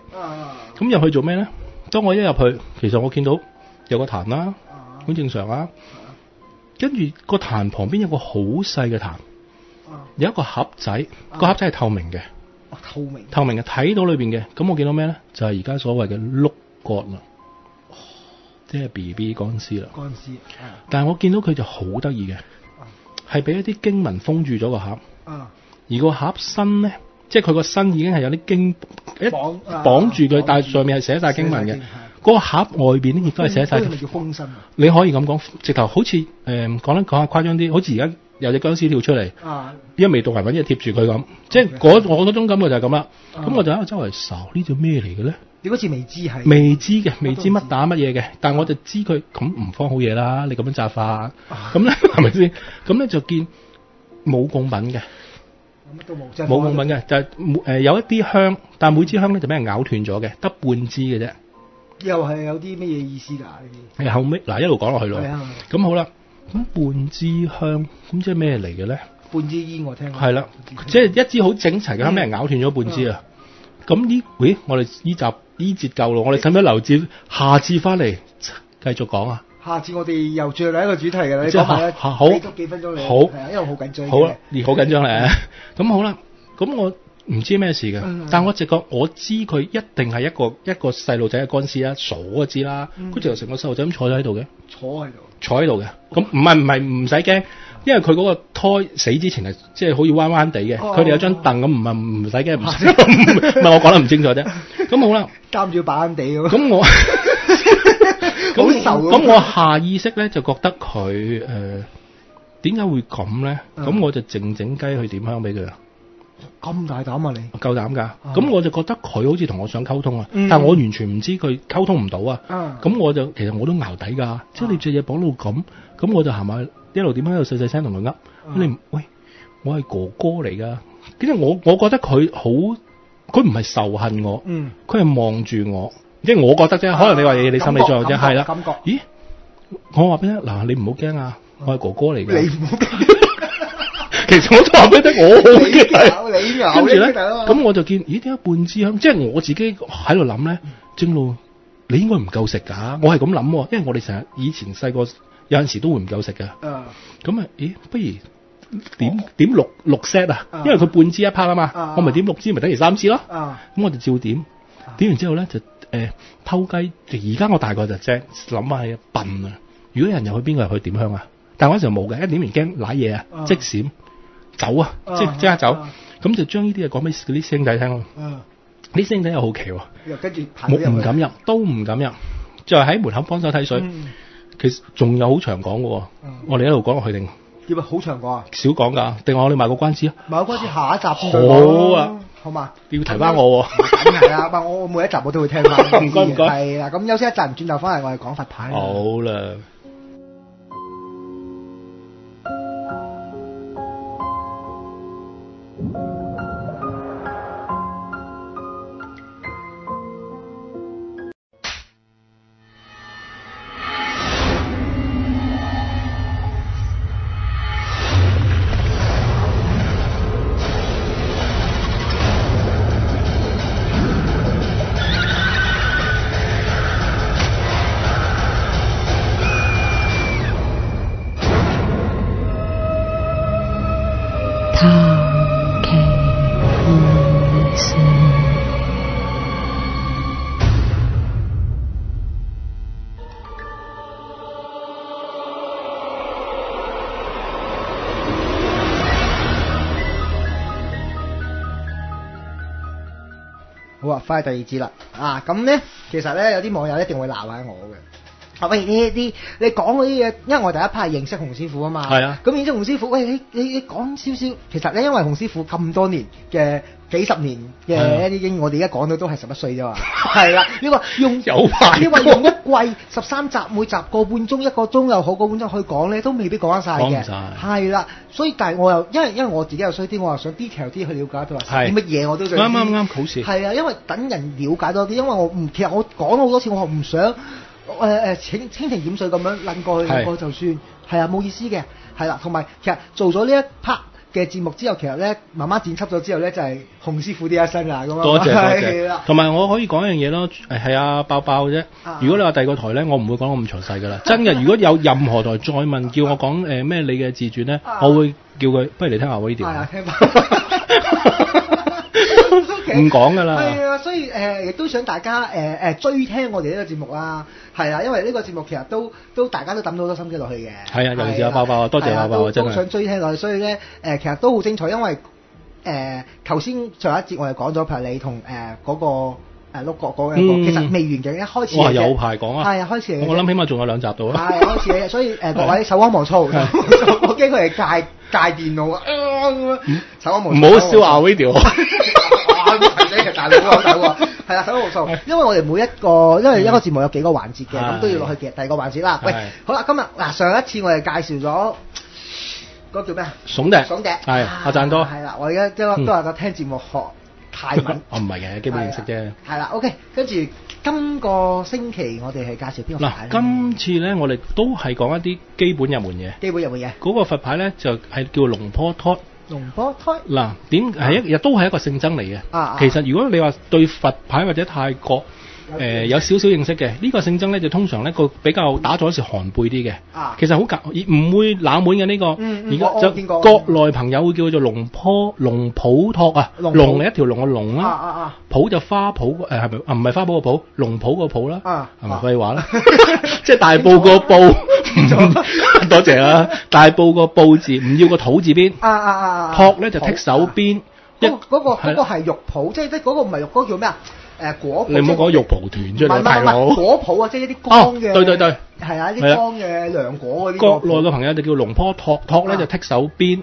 咁入去做咩咧？當我一入去，其實我見到有個壇啦，好正常啊。跟住個壇旁邊有個好細嘅壇，有一個盒仔，個盒仔係透明嘅。透明嘅，睇到裏邊嘅。咁我見到咩咧？就係而家所謂嘅碌角啦，即係 BB 乾屍啦。但係我見到佢就好得意嘅。係俾一啲經文封住咗個盒，而個盒身咧，即係佢個身已經係有啲經綁住佢，但係上面係寫晒經文嘅。嗰個盒外邊咧亦都係寫晒。嗰個咪叫封身？你可以咁講，直頭好似講下誇張啲，好似而家有隻僵屍跳出嚟，一未讀人揾嘢貼住佢咁，即係我嗰種感覺就係咁啦。咁我就喺度周圍搜呢隻咩嚟嘅咧？你嗰次未知係未知嘅，未知乜打乜嘢嘅，但係我就知佢咁唔方好嘢啦。你咁樣炸法，咁咧係咪先？咁咧就見冇貢品嘅，乜都冇，冇貢品嘅，就係有一啲香，但係每支香咧就俾人咬斷咗嘅，得半支嘅啫。又係有啲乜嘢意思㗎？呢啲係後尾嗱一路講落去咯。係啊。咁好啦，咁半支香咁即係咩嚟嘅咧？半支煙我聽過。係啦，即係一支好整齊嘅香俾人咬斷咗半支啊！咁咦，我哋呢節夠咯，我哋使唔使留至下次翻嚟繼續講啊？下次我哋又轉另一個主題㗎啦，你講埋啦，好，俾多幾分鐘你。好，係啊，因為好緊張。好啦，你好緊張咧。咁好啦，咁我唔知咩事嘅，但我直覺我知佢一定係一個細路仔嘅乾屍啦，數就知啦。佢就成個細路仔咁坐咗喺度嘅，坐喺度嘅。咁唔係唔使驚。因為佢嗰個胎死之前係即係好似彎彎地嘅，佢哋有張凳咁，唔使驚，唔係我講得唔清楚啫。咁好啦，監住板地咁。咁我咁我下意識咧就覺得佢點解會咁咧？咁我就靜雞去點香俾佢啊！咁大膽啊你？夠膽㗎！咁我就覺得佢好似同我想溝通啊，但係我完全唔知佢溝通唔到啊。咁我就其實我都淆底㗎，即係你隻嘢綁到咁我就行埋。一路點樣喺度細細聲同佢噏，你喂，我係哥哥嚟噶，其實我覺得佢唔係仇恨我，佢係望住我，即係我覺得啫，可能你話嘢你心理作用啫，係啦。感覺，咦？我話俾你嗱，你唔好驚啊，我係哥哥嚟嘅。你唔好驚，其實我都話俾你聽，我好驚。你咬，跟住咧，咁我就見，咦？點解半支香？即係我自己喺度諗咧，正路你應該唔夠食㗎，我係咁諗，因為我哋成日以前細個。有陣時都會唔夠食嘅，咁咦？不如點六 set 啊？因為佢半支一 part 啊嘛，我咪點6支，咪等於3支咯。咁我就照點完之後咧就偷雞。而家我大個就諗下係笨啊！如果有人入去，邊個入去點香啊？但係嗰陣時冇嘅，一點完驚瀨嘢啊，即閃走啊，即刻走。咁就將呢啲嘢講俾嗰啲師兄弟聽咯。啲師兄弟又好奇喎，又跟住唔敢入，都唔敢入，就喺門口幫手睇水。其實仲有好長講嘅喎，我哋一路講落去定點啊？好長講啊？少講㗎，定我哋賣個關子啊？賣個關子，下一集好啊，好嘛？要提翻我喎。梗係啦，我每一集我都會聽翻。唔該。係啦，咁休息一陣，轉頭翻嚟我哋講佛牌。好啦。好啊，翻去第二節啦。咁咧，其實咧有啲網友一定會鬧下我嘅。喂，你講嗰啲嘢，因為我第一 part 係認識洪師傅啊嘛。係啊。咁認識洪師傅，喂，你講少少。其實咧，因為洪師傅咁多年嘅幾十年嘅一啲經驗，我哋而家講到都係11歲啫嘛。係啦，你話用一季13集，每集個半鐘1個鐘又好，個半鐘去講咧，都未必講得晒嘅。係啦，所以但係我又因為我自己又衰啲，我又想 detail 啲去了解佢話啲乜嘢，我都想啱，好事。係啊，因為等人了解多啲，因為其實我講咗好多次，我唔想蜻蜓點水咁樣撚過去就算，係啊，冇意思嘅，係啦，同埋其實做咗呢一 part 嘅節目之後，其實咧慢慢剪輯咗之後咧，就係洪師傅啲一生啦咁樣。多謝。同埋我可以講一樣嘢咯，係啊，爆啫。如果你話第二個台咧，我唔會講咁詳細噶啦。真嘅，如果有任何台再問叫我講咩你嘅自傳咧，我會叫佢不如你聽下我呢條。係啊，聽翻。唔講㗎啦。係啊，所以亦都想大家追聽我哋呢個節目啦。係啊，因為呢個節目其實都大家都抌到好多心機落去嘅。係啊，尤其是阿爆啊，多謝阿爆啊，真係。都想追聽落去，所以咧其實都好精彩，因為頭先上一節我哋講咗，譬如你同嗰個碌角嗰個，其實未完嘅，一開始。哇！有排講啊。係啊，開始。我諗起碼仲有2集到啊。係開始，所以各位手安無躁，我驚佢哋戒電腦啊！手安無躁。唔好燒 video。提醒嘅大佬攞手喎，係啦，手攞數。因為我哋每一個，因為一個節目有幾個環節嘅，咁都要落去嘅第二個環節啦。喂，好啦，今日嗱上一次我哋介紹咗嗰個叫咩啊？聳笛，係阿贊多。係啦，我而家都係個聽節目學泰文。我唔係嘅，基本認識啫。係啦 ，OK， 跟住今個星期我哋係介紹邊個佛牌咧？今次咧我哋都係講一啲基本入門嘢。嗰個佛牌咧就係叫龍坡胎。龍坡胎嗱，點係都係一個性質嚟嘅。其實如果你話對佛牌或者泰國有少少認識嘅，呢個性質咧就通常咧個比較打坐嗰時寒背啲嘅。其實好唔會冷門嘅呢個。而家就國內朋友會叫做龍普托啊。龍係一條龍嘅龍啦。普就花圃係咪唔係花圃個圃，龍普個普啦。係咪廢話啦？即係大埔個埔。多謝啦！大埔個埔字唔要個土字邊。托咧就剔手邊。嗰個係肉脯，即係嗰個唔係肉，嗰個叫咩啊？果脯。你唔好講肉脯團出嚟，大佬。果脯啊，即係一啲乾嘅。對。係啊，啲乾嘅涼果嗰啲。國內嘅朋友就叫龍坡托，托咧就剔手邊。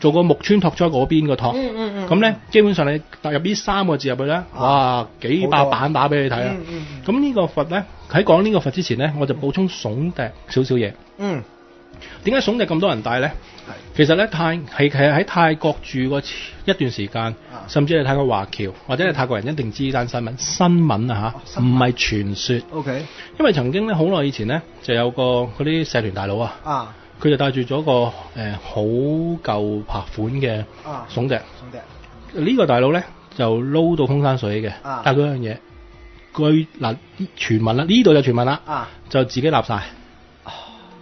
做個木村拓哉嗰邊個托。咁咧基本上你踏入呢3個字入去咧，哇幾百版打俾你睇啊！咁呢個佛咧喺講呢個佛之前咧，我就補充聳笛少少嘢。點解聳笛咁多人戴咧？其實咧其實喺泰國住過一段時間，甚至係泰國華僑或者係泰國人一定知呢單新聞啊嚇，唔係傳說。OK。因為曾經咧好耐以前咧就有個嗰啲社團大佬啊。佢就帶住咗個好舊拍款嘅聳笛。呢個大佬咧就撈到風生水嘅，但係嗰樣嘢，據傳聞啦，呢度就傳聞啦，就自己立晒。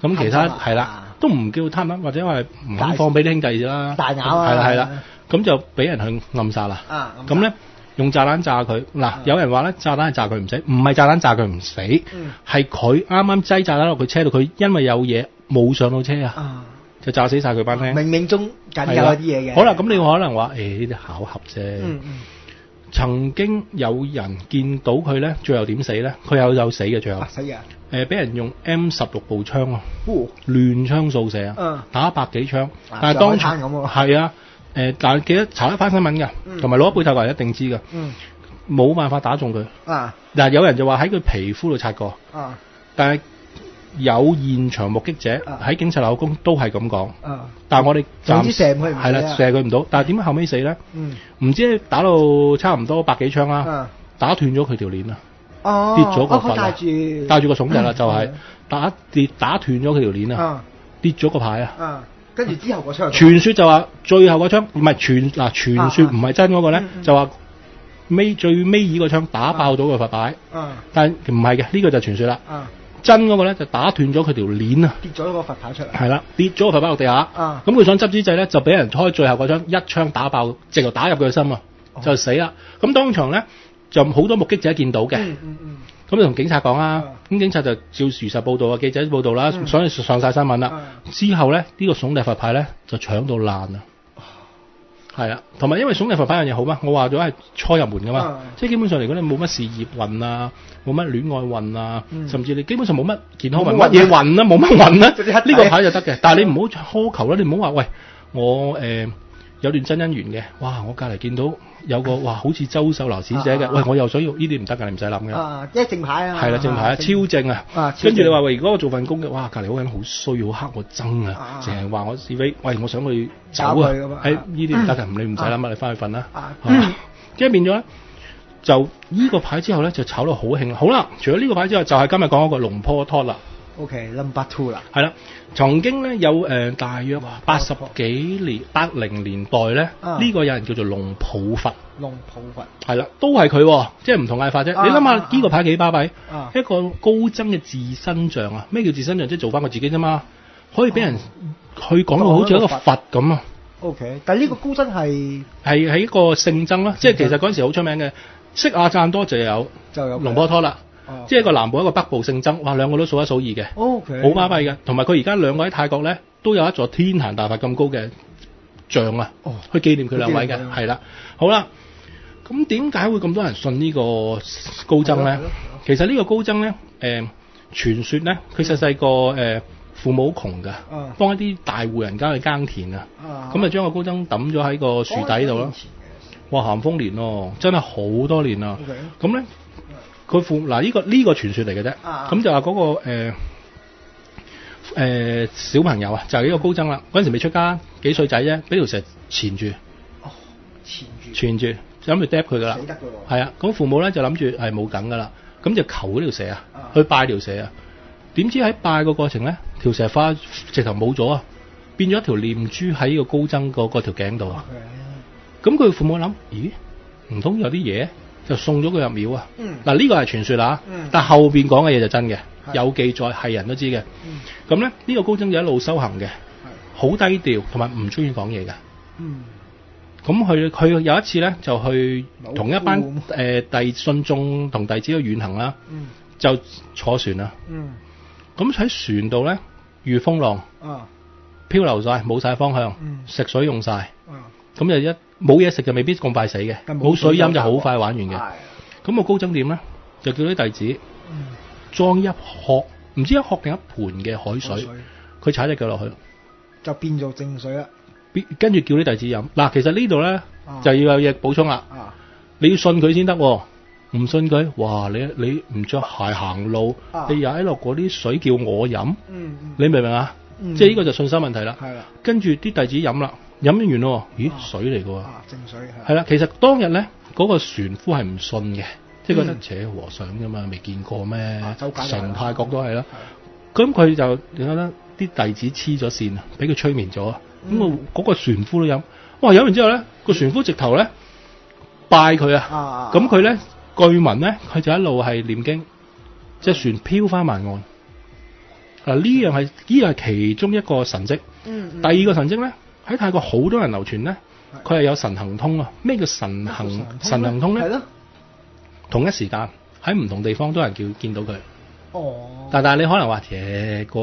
咁其他係啦，都唔叫貪婪，或者話唔肯放俾啲兄弟啦。大咬啊！係啦，咁就俾人去暗殺啦。咁咧用炸彈炸佢。嗱，有人話咧炸彈係炸佢唔死，唔係炸彈炸佢唔死，係佢啱啱擠炸彈落佢車度，佢因為有嘢。冇上到車就炸死晒佢班兄。冥冥中緊有啲嘢嘅。好啦，咁你可能話呢啲巧合啫。曾經有人見到佢咧，最後點死咧？佢有死嘅最後。死嘅。俾人用 M16步槍啊，亂槍掃射啊，打100幾槍。但係當場係啊，但係記得查一翻新聞㗎，同埋攞一杯泰國人一定知㗎。冇辦法打中佢。但係有人就話喺佢皮膚度擦過。但係。有現場目擊者喺警察口供都係咁講，但係我哋總之射佢唔係啦，射佢唔到。但係點解後尾死咧？唔知打到差唔多100幾槍啦，打斷咗佢條鏈啊，跌咗個佛啊，帶住個聳笛啦，就係打斷咗佢條鏈啊，跌咗個牌啊。跟住之後個槍，傳說就話最後個槍唔係傳說唔係真嗰個咧，就話最尾二個槍打爆咗個佛牌，但係唔係嘅，呢個就傳說啦。真嗰個咧就打斷咗佢條鏈啊，跌咗個佛牌出嚟。係啦，跌咗個佛牌落地下。咁佢想執之際咧，就俾人開最後嗰槍，一槍打爆，直頭打入佢嘅心啊，就死啦。咁當場咧就好多目擊者見到嘅。咁就同警察講啦，咁警察就照如實報道啊，記者報道啦，所以上晒新聞啦。之後咧呢個聳笛佛牌咧就搶到爛啊。係啊，同埋因為聳笛佛牌樣嘢好嘛，我話咗係初入門噶嘛，即係基本上嚟講你冇乜事業運啊，冇乜戀愛運啊，甚至你基本上冇乜健康運，乜嘢運啊，冇乜運啊，呢個牌就得嘅。但係你唔好苛求啦，你唔好話喂我有段真姻緣嘅，哇我隔離見到有個哇好似周秀娜小姐嘅，喂我又想要呢啲唔得㗎，你唔使諗嘅。即係正牌啊。係啦，正牌啊，超正啊。跟住你話喂，如果我做份工嘅，哇隔離嗰個人好衰，好黑我憎啊，成日話我是非，喂我想去走啊，喺呢啲唔得㗎，你唔使諗，你翻去瞓啦。即係變咗咧，就呢個牌之後咧就炒到好興。好啦，除咗呢個牌之後，就係今日講嗰個龍坡托啦。OK，number 2啦。係啦，曾經咧有大約80年代咧，呢個有人叫做龍普佛。龍普佛。係啦，都係佢，即係唔同嗌法啫。你諗下呢個牌幾巴閉？一個高僧嘅自身像啊！咩叫自身像？即係做翻佢自己啫嘛，可以俾人去講到好似一個佛咁啊。OK，但係呢個高僧係一個聖僧啦，即係其實嗰陣時好出名嘅，識阿贊多就有龍坡托啦。即係一個南部一個北部聖僧，哇兩個都數一數二嘅，好巴閉嘅。同埋佢而家兩個喺泰國咧都有一座天壇大佛咁高嘅像啊，去紀念佢兩位嘅，係啦。好啦，咁點解會咁多人信呢個高僧咧？其實呢個高僧咧，傳說咧，佢細個父母好窮㗎，幫一啲大戶人家去耕田啊，咁啊將個高僧抌咗喺個樹底度咯。哇，咸豐年咯，真係好多年啦。咁咧，佢父嗱呢個傳說嚟嘅啫。咁就話嗰個小朋友啊，就係呢個高僧啦。嗰陣時未出家，幾歲仔啫，俾條蛇纏住。纏住，就諗住嗒佢噶啦。死得㗎喎。係啊，咁父母咧就諗住係冇梗噶啦，咁就求嗰條蛇啊，去拜條蛇啊。點知喺拜個過程咧，條蛇花直頭冇咗啊，變咗一條念珠喺呢個高僧嗰條頸度啊。咁佢父母諗，咦，唔通有啲嘢就送咗佢入廟啊？嗱，呢個係傳說啦，但後邊講嘅嘢就真嘅，有記載，係人都知嘅。咁咧呢個高僧就一路修行嘅，好低調，同埋唔中意講嘢嘅。咁佢有一次咧，就去同一班信眾同弟子去遠行啦，就坐船啦。咁喺船度咧遇風浪，漂流晒，冇晒方向，食水用晒，咁就冇嘢食就未必咁快死嘅，冇水飲就好快玩完嘅。咁個高僧點咧？就叫啲弟子裝一殼，唔知一殼定一盤嘅海水，佢踩隻腳落去，就變做淨水啦。跟住叫啲弟子飲。嗱，其實呢度咧就要有嘢補充啦。你要信佢先得，唔信佢，哇！你唔着鞋行路，你踩落嗰啲水叫我飲，你明唔明啊？即係呢個就信心問題啦。跟住啲弟子飲啦，飲完咯，咦，水嚟㗎喎。淨水係啦。其實當日咧嗰個船夫係唔信嘅，即係覺得扯和尚㗎嘛，未見過咩？神泰國都係啦。咁佢就覺得啲弟子黐咗線啊，俾佢催眠咗。咁嗰個船夫都飲，哇！飲完之後咧，個船夫直頭咧拜佢啊。咁佢咧據聞咧，佢就一路係念經，隻船飄翻埋岸。嗱，呢樣係其中一個神蹟。第二個神蹟咧，喺泰國好多人流傳咧，佢係有神行通啊。咩叫神行通咧？同一時間喺唔同地方都有人見到佢。但係你可能話，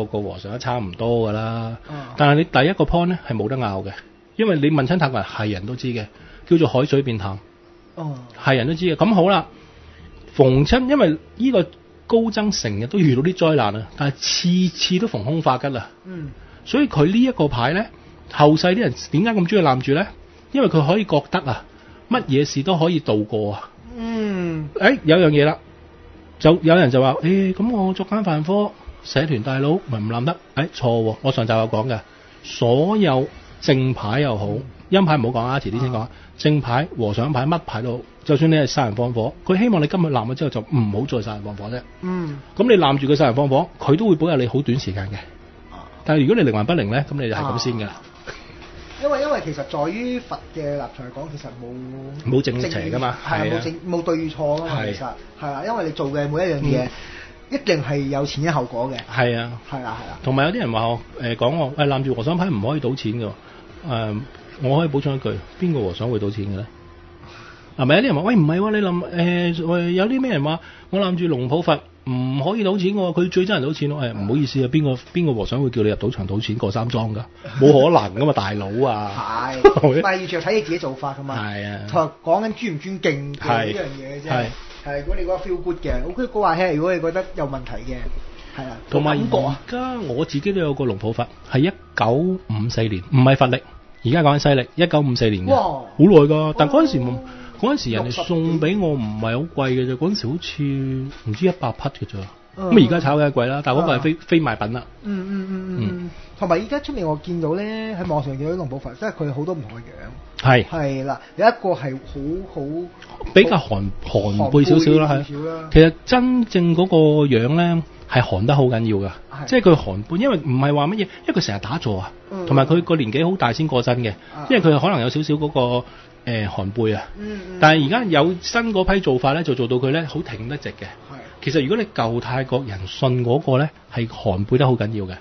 個和尚都差唔多噶啦。但係你第一個 point 咧係冇得拗嘅，因為你問親泰國人係人都知嘅，叫做海水變淡。係人都知嘅。咁好啦，逢親因為呢個高僧成日都遇到啲災難啊，但係次次都逢凶化吉啊。所以佢呢一個牌咧，後世啲人點解咁中意攬住咧？因為佢可以覺得啊，乜嘢事都可以度過啊。有樣嘢啦。就有人就話，咁我作奸犯科，社團大佬咪唔攬得？錯喎！我上集有講嘅，所有正牌又好，陰牌唔好講啊，遲啲先講。正牌、和尚牌乜牌都好，就算你係殺人放火，佢希望你今日攬咗之後就唔好再殺人放火啫。咁你攬住佢殺人放火，佢都會保佑你好短時間嘅。但係如果你靈魂不靈咧，咁你就係咁先㗎。因為其實在於佛嘅立場嚟講，其實冇正邪噶嘛，冇對錯噶嘛，其實係啦，因為你做嘅每一樣嘢，一定係有前因後果嘅。係啊。同埋有啲人話講我攬住和尚牌唔可以賭錢㗎。我可以補充一句，邊個和尚會賭錢嘅咧？係咪有啲人話喂唔係喎？你有啲咩人話我攬住龍普佛唔可以賭錢喎？佢最憎人賭錢咯。唔好意思啊，邊個和尚會叫你入賭場賭錢過三莊㗎？冇可能㗎嘛，大佬啊！係，但係完全睇你自己做法㗎嘛。係啊。同埋講緊尊唔尊敬嘅呢樣嘢啫。係。如果你覺得 feel good 嘅 ，OK 嗰話係；如果你覺得有問題嘅，係啊。同埋而家我自己都有個龍普佛，係1954年，唔係佛曆，而家講緊西曆，1954年嘅，好耐㗎。但嗰陣時人哋送俾我唔係好貴嘅啫，嗰陣時好似唔知100匹嘅啫。咁而家炒嘅貴啦，但係嗰個係非賣品啦。同埋而家出面我見到咧，喺網上見到啲龍普佛，即係佢好多唔同嘅樣。係啦，有一個係好比較寒背少少啦。其實真正嗰個樣咧係寒得好緊要㗎，即係佢寒背，因為唔係話乜嘢，因為佢成日打坐啊，同埋佢個年紀好大先過身嘅，因為佢可能有少少嗰個寒背啊。但係而家有新嗰批做法咧，就做到佢咧好挺得直嘅。其實如果你舊泰國人信嗰個咧，係寒背得好緊要嘅，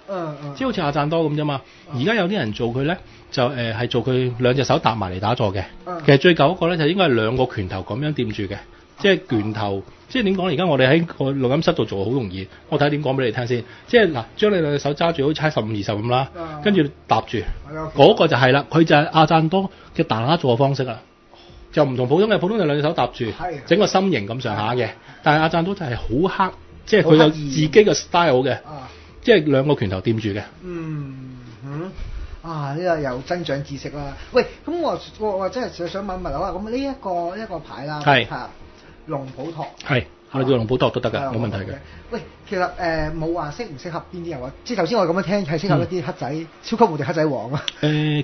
即係好似阿贊多咁啫嘛。而家有啲人做佢咧，就係做佢兩隻手搭埋嚟打坐嘅。其實最舊嗰個咧就應該係兩個拳頭咁樣掂住嘅，即係拳頭。即係點講？而家我哋喺個錄音室度做好容易，我睇點講俾你聽先。即係嗱，將你兩隻手揸住好似猜15、20咁啦，跟住搭住嗰個就係啦。佢就係阿贊多嘅打坐方式啦。就唔同普通嘅，普通就兩隻手搭住，整個心形咁上下嘅。但係阿贊多就係好黑，即係佢有自己嘅 style 嘅，即係兩個拳頭掂住嘅。啊，呢個又增長知識啦。喂，咁我真係想問一問啊，咁呢一個牌啦，係龍普托，係我哋叫龍普托都得㗎，冇問題嘅。喂，其實冇話適唔適合邊啲人啊？即係頭先我咁樣聽係適合一啲黑仔，超級無敵黑仔王啊！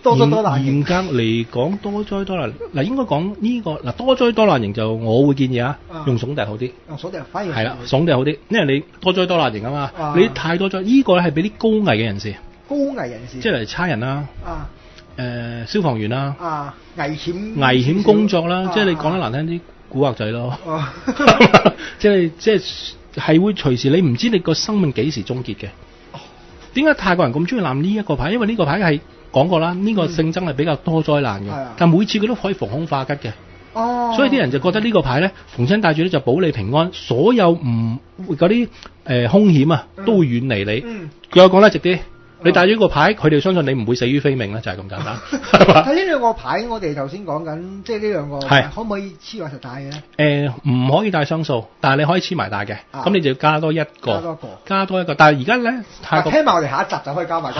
多災多難型。嚴格嚟講，多災多難嗱，應該講呢個嗱多災多難型就我會建議用聳笛好啲。用聳笛反而係啦，聳笛好啲，因為你多災多難型啊嘛，你太多災，呢個咧係俾啲高危嘅人士。高危人士，即係嚟差人啦，消防員啦，危險工作啦，即係你講得難聽啲，古惑仔咯，即係會隨時你唔知你個生命幾時終結嘅。點解泰國人咁中意攬呢一個牌？因為呢個牌係講過啦，呢個性爭係比較多災難嘅，但每次佢都可以逢凶化吉嘅。所以啲人就覺得呢個牌咧，逢親帶住咧就保你平安，所有唔嗰啲兇險啊都會遠離你。佢有講得直啲。你帶咗呢個牌，佢哋相信你唔會死於非命啦，就係咁簡單。但呢兩個牌，我哋頭先講緊，即係呢兩個，可唔可以黐埋實帶嘅咧？唔可以帶雙數，但係你可以黐埋帶嘅。咁你就要加多一個，加多一個。但係而家咧，泰國聽埋我哋下一集就可以加埋。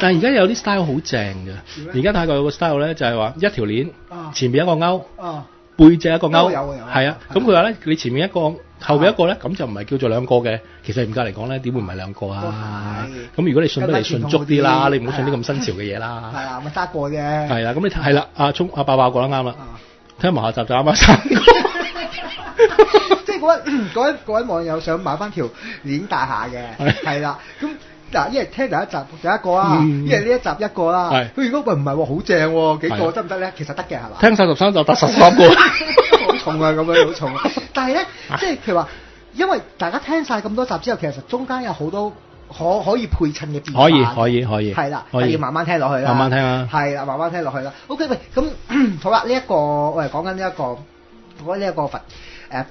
但係而家有啲 style 好正嘅。而家泰國有個 style 咧，就係話一條鏈，前面一個勾，背脊一個勾，係啊。咁佢話咧，你前面一個。後邊一個咧，咁就唔係叫做兩個嘅。其實嚴格嚟講咧，點會唔係兩個啊？咁如果你信得嚟信足啲啦，你唔好信啲咁新潮嘅嘢啦。係啊，咪得過嘅。係啦，咁你係啦，阿爆爆講得啱啦。聽埋下集就啱啱三個。即係嗰位網友想買翻條鏈戴下嘅，係啦。咁嗱，一係聽第一集第一個啦，一係呢一集一個啦。佢如果唔係喎，好正喎，幾個得唔得咧？其實得嘅係嘛？聽晒13集得13個。好重啊！咁樣好重。但係咧，即係譬如話，因為大家聽晒咁多集之後，其實中間有好多可以配襯嘅變化。可以。係啦，係要慢慢聽落去啦。慢慢聽啊。係啦，慢慢聽落去啦。OK，喂，咁好啦，呢一個我哋講緊呢一個，講呢一個佛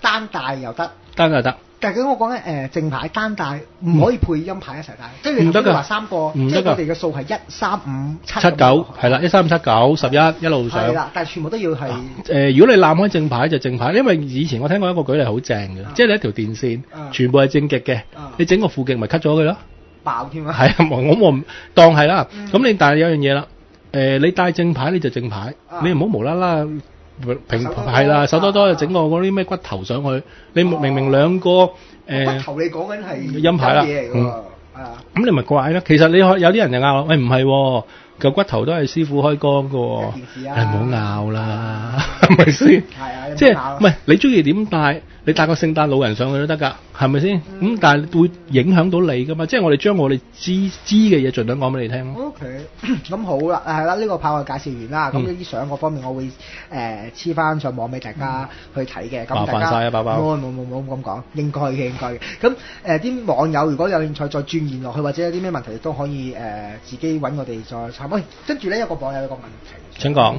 單帶又得。單帶得。但係我講緊正牌單帶唔可以配陰牌一齊帶，即係你頭先話三個，即係我哋嘅數係1、3、5、7、9，係啦，1、3、5、7、9、11一路上。係啦，但係全部都要係如果你攬開正牌就正牌，因為以前我聽過一個舉例好正嘅，即係你一條電線全部係正極嘅，你整個負極咪 cut 咗佢咯，爆添啊！係啊，我唔當係啦。咁你但係有樣嘢啦，你帶正牌你就正牌，你唔好無啦啦。平係啦，手多就整個嗰啲咩骨頭上去，你明明兩個骨頭你講緊係陰牌啦，咁你咪怪啦。其實你有啲人就拗，喂唔係喎，嚿骨頭都係師傅開光噶喎，你唔好拗啦，係咪先？係啊，即係唔係你中意點帶？你帶個聖誕老人上去都得㗎，係咪先？咁但係會影響到你㗎嘛？即係我哋將我哋知嘅嘢盡量講俾你聽。OK， 咁好啦，係啦，呢個牌我介紹完啦。咁呢啲相嗰方面，我會黐翻上網俾大家去睇嘅。麻煩晒啊，寶寶。冇咁講，應該嘅。咁啲網友如果有興趣再鑽研落去，或者有啲咩問題都可以自己揾我哋再參。喂，跟住咧有個網友有個問題，請講。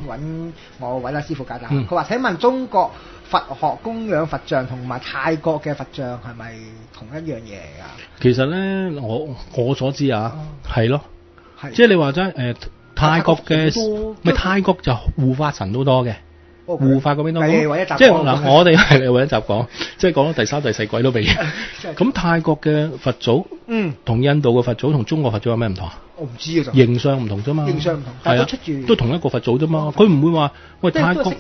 我揾阿師傅解答。佢話：請問中國佛學供養佛像同埋泰國嘅佛像係咪同一樣嘢嚟㗎？其實咧，我所知啊，係咯，即係你話齋泰國嘅咪泰國就護法神都多嘅，護法嗰邊多。即係嗱，我哋係為一集講，即係講到第三、第四季都未。咁泰國嘅佛祖，同印度嘅佛祖同中國佛祖有咩唔同啊？我唔知啊，就形相唔同啫嘛。形相唔同，但係都出住都同一個佛祖啫嘛。佢唔會話喂泰國。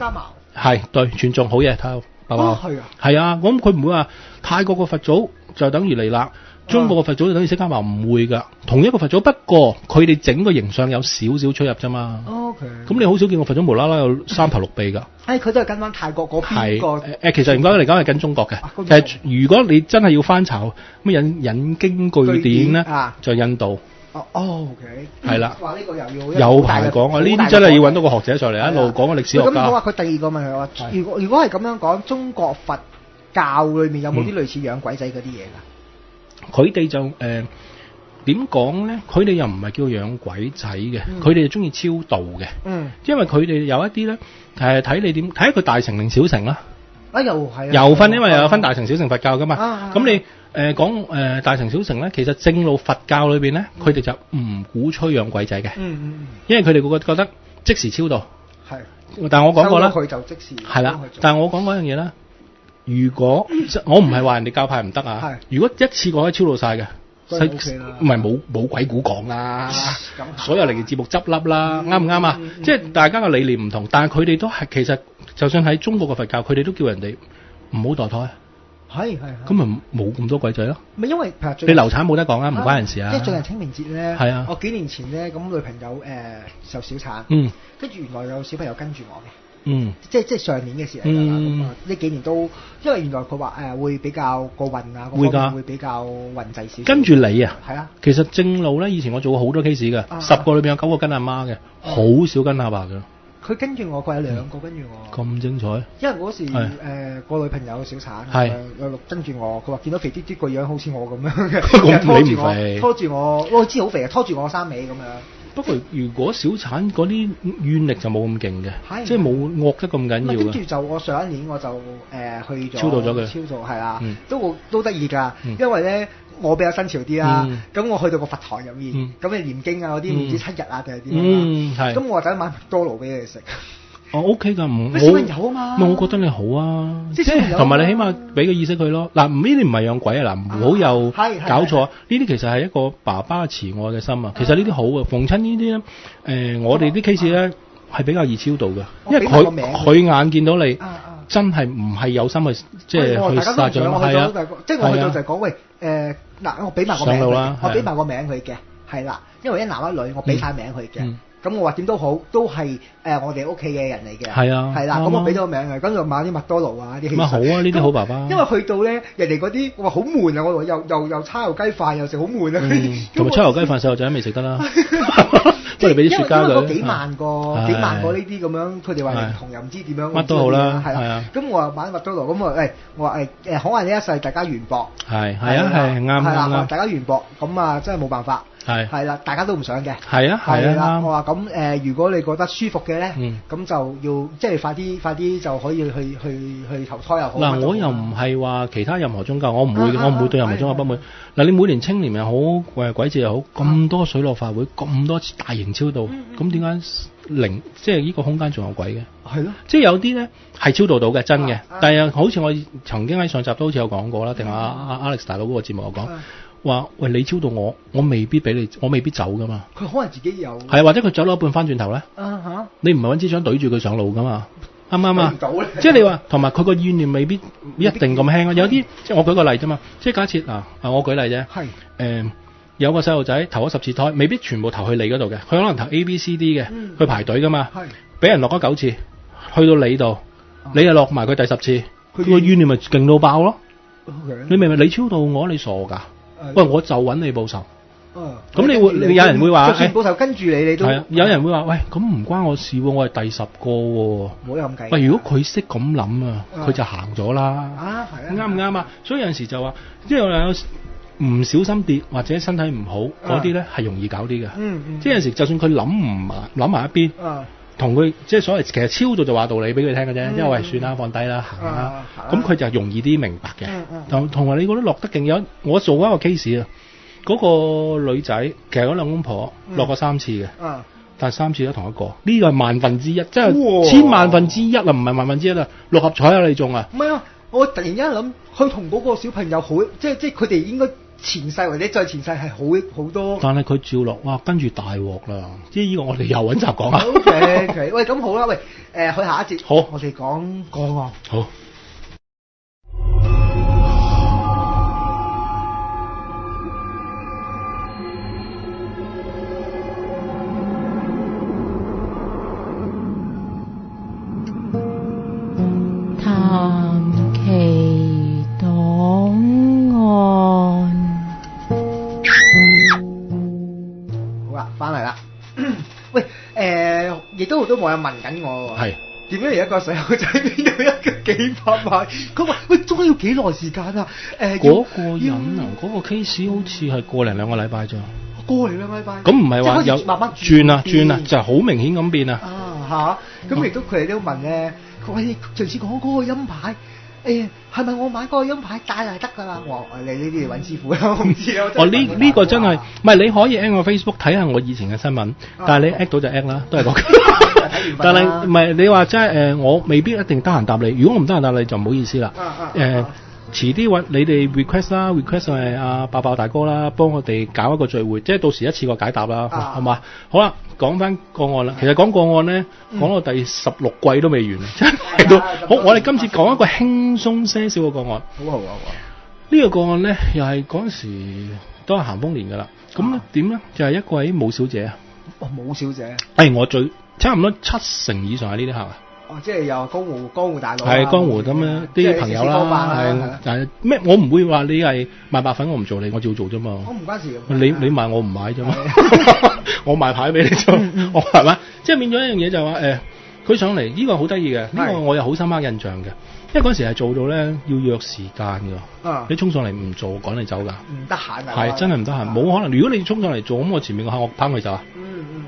係對傳頌好嘢，睇爸爸。係啊，咁佢唔會話泰國個佛祖就等於彌勒，中國個佛祖就等於釋迦牟，唔會㗎。同一個佛祖，不過佢哋整個形象有少少出入啫嘛。OK。咁你好少見個佛祖無啦啦有3頭6臂㗎。佢都係跟翻泰國嗰邊個。其實唔該嚟講係跟中國嘅。如果你真係要翻查咩引經據典咧，就印度。OK，係啦，話呢個又要有排講啊！呢啲真係要揾到個學者上嚟一路講個歷史學家。咁好啊！佢第二個問題話，如果係咁樣講，中國佛教裏面有冇啲類似養鬼仔嗰啲嘢㗎？佢哋就點講咧？佢哋又唔係叫養鬼仔嘅，佢哋就中意超度嘅。因為佢哋有一啲咧睇你點睇佢大乘定小乘啦。又係又分，因為又有分大乘小乘佛教㗎嘛。咁你講大乘小乘咧，其實正路佛教裏邊咧，佢哋就唔鼓吹養鬼仔嘅。因為佢哋覺得即時超度。係。但係我講過啦。佢就即時。係啦。但係我講嗰樣嘢啦，如果我唔係話人哋教派唔得啊。係。如果一次過可以超度晒嘅，唔係冇鬼故講啦，所有靈異節目執笠啦，啱唔啱啊？即係大家嘅理念唔同，但係佢哋都係其實，就算喺中國嘅佛教，佢哋都叫人哋唔好墮胎。係，咁咪冇咁多鬼仔咯。咪因為譬如你流產冇得講啊，唔關人事啊。即係最近清明節咧，係啊，我幾年前咧，咁女朋友受小產，跟住原來有小朋友跟住我嘅，即係上年嘅事嚟㗎啦。咁呢幾年都，因為原來佢話會比較過運啊，會比較運滯少少。跟住你啊，係啊，其實正路咧，以前我做過好多 case 㗎，10個裏邊有9個跟阿媽嘅，好少跟阿爸㗎。佢跟住我，佢有2個跟住我。咁精彩！因為嗰時個女朋友小產，跟住我，佢話見到肥啲啲個樣好似我咁樣嘅，拖住我，我知好肥啊，拖住我衫尾咁樣。不過如果小產嗰啲怨力就冇咁勁嘅，即係冇惡得咁緊要嘅。跟住就我上一年我就去咗超度咗佢，超度係啦，都得意㗎，因為咧。我比較新潮啲啦，咁我去到個佛堂入面，咁你念經啊嗰啲唔知7日啊定係點啊？咁我就買麥當勞俾你哋食。哦 OK 㗎，唔小朋友啊嘛。我覺得你好啊，即係同埋你起碼俾個意識佢咯。嗱，呢啲唔係養鬼啊，嗱唔好又搞錯啊。呢啲其實係一個爸爸慈愛嘅心啊。其實呢啲好啊，逢親呢啲咧，我哋啲 case 咧係比較易超度嘅，因為佢眼見到你。真係唔係有心去，即係去殺咗，係啊！即係我去到就係講喂，嗱，我俾埋個名佢，我俾埋個名佢嘅，係啦，因為一男一女，我俾晒名佢嘅。咁我話點都好，都係我哋屋企嘅人嚟嘅。係啊，係啦，咁我俾咗個名佢，跟住買啲麥當勞啊啲。咁好啊，呢啲好爸爸。因為去到咧，人哋嗰啲我話好悶啊，我話又叉油雞飯又食好悶啊。同埋叉油雞飯細路仔都未食得啦。即係俾啲雪茄佢。因為幾萬個呢啲咁樣，佢哋話唔同又唔知點樣。乜都好啦，係啦。咁我話買麥當勞，咁我話可能呢一世大家緣薄。係啱啱。大家緣薄，咁啊真係冇辦法。係啦，大家都唔想嘅。係啊，我話咁如果你覺得舒服嘅咧，咁就要即係快啲就可以去投胎又好。嗱，我又唔係話其他任何宗教，我唔會對任何宗教不滿。嗱，你每年青年又好，鬼節又好，咁多水陸法會，咁多大型超度，咁點解即係呢個空間仲有鬼嘅？係咯，即係有啲咧係超度到嘅，真嘅。但係好似我曾經喺上集都好似有講過啦，定係阿 Alex 大佬嗰個節目有講。話喂，你超度我未必俾你，我未必走噶嘛。佢可能自己有。係或者佢走咗一半翻轉頭咧。你唔係揾支槍懟住佢上路噶嘛？啱唔啱啊？即係你話，同埋佢個怨念未必一定咁輕啊。有啲即係我舉個例啫嘛。即係假設我舉例啫。係。有個細路仔投咗10次胎，未必全部投去你嗰度嘅。佢可能投 A、B、C、D 嘅，去排隊噶嘛。係。俾人落咗9次，去到你度，你又落埋佢第10次，佢個怨念咪勁到爆咯。你明唔明？你超度我，你傻噶？喂，我就揾你報仇。咁你有人會話，就算報仇跟住你都係啊。有人會話，喂，咁唔關我事喎，我係第10個喎。冇咁計。喂，如果佢識咁諗啊，佢就行咗啦。係啊。啱唔啱啊？所以有陣時就話，即係有唔小心跌或者身體唔好嗰啲咧，係容易搞啲嘅。即係有陣時，就算佢諗埋一邊。同佢即係所謂，其實超度就話道理俾佢聽嘅啫，因為算啦，放低啦，行啦，咁佢就容易啲明白嘅。同埋你覺得落得勁有，我做一個 case 啊，嗰個女仔其實嗰兩公婆落過3次嘅，但係3次都同一個，呢個係萬分之一，即係千萬分之一啊，唔係萬分之一啊，6合彩啊你中啊！唔係啊，我突然間諗，佢同嗰個小朋友好，即係佢哋應該。前世或者再前世係好多，但係佢照落，哇！跟住大鑊啦，即係呢個我哋又揾集講啊。OK，喂，咁好啦，喂，去下一節，好，我哋講個案。好。談奇檔案。翻嚟啦，喂，亦都好多網友問緊我喎，係點樣而一個細路仔邊有一個幾百萬？佢話喂，中間要幾耐時間啊？嗰個人啊，嗰個 case 好似係個零2個禮拜咋，個零2禮拜。咁唔係話有慢慢轉啊，就係好明顯咁變啊。咁亦都佢哋都問咧，佢話你上次講嗰個音牌。係咪我買嗰個音牌帶嚟得㗎啦？我你呢啲要揾師傅啦，我唔知啊。呢個真係唔係，你可以 at 我 Facebook 睇下我以前嘅新聞，但係你 at 到就 at 啦，都係嗰句。但係唔係你話真係我未必一定得閒答你。如果我唔得閒答你就唔好意思啦。遲啲揾你哋 request 啦，request 係阿爆爆大哥啦，幫我哋搞一個聚會，即係到時一次過解答啦，好嘛？好啦，講翻個案啦。其實講個案咧，講到第16季都未完，真係到好。我哋今次講一個輕鬆些少嘅個案。好。呢個個案咧，又係嗰陣時都係咸豐年噶啦。咁咧點咧？就係一位武小姐啊。武小姐。我最差唔多70%以上係呢啲客啊。即係有江湖大佬。係江湖咁樣啲朋友啦，但係咩？我唔會話你係賣白粉，我唔做你，我照做啫嘛。我唔關事。你賣我唔買啫嘛，我賣牌俾你啫，我係嘛？即係變咗一樣嘢就係話佢上嚟呢個好得意嘅，呢個我有好深刻印象嘅。因為嗰時係做到咧要約時間㗎，你衝上嚟唔做趕你走㗎，唔得閒係真係唔得閒，冇可能。如果你衝上嚟做咁，我前面個客我拋佢走啊。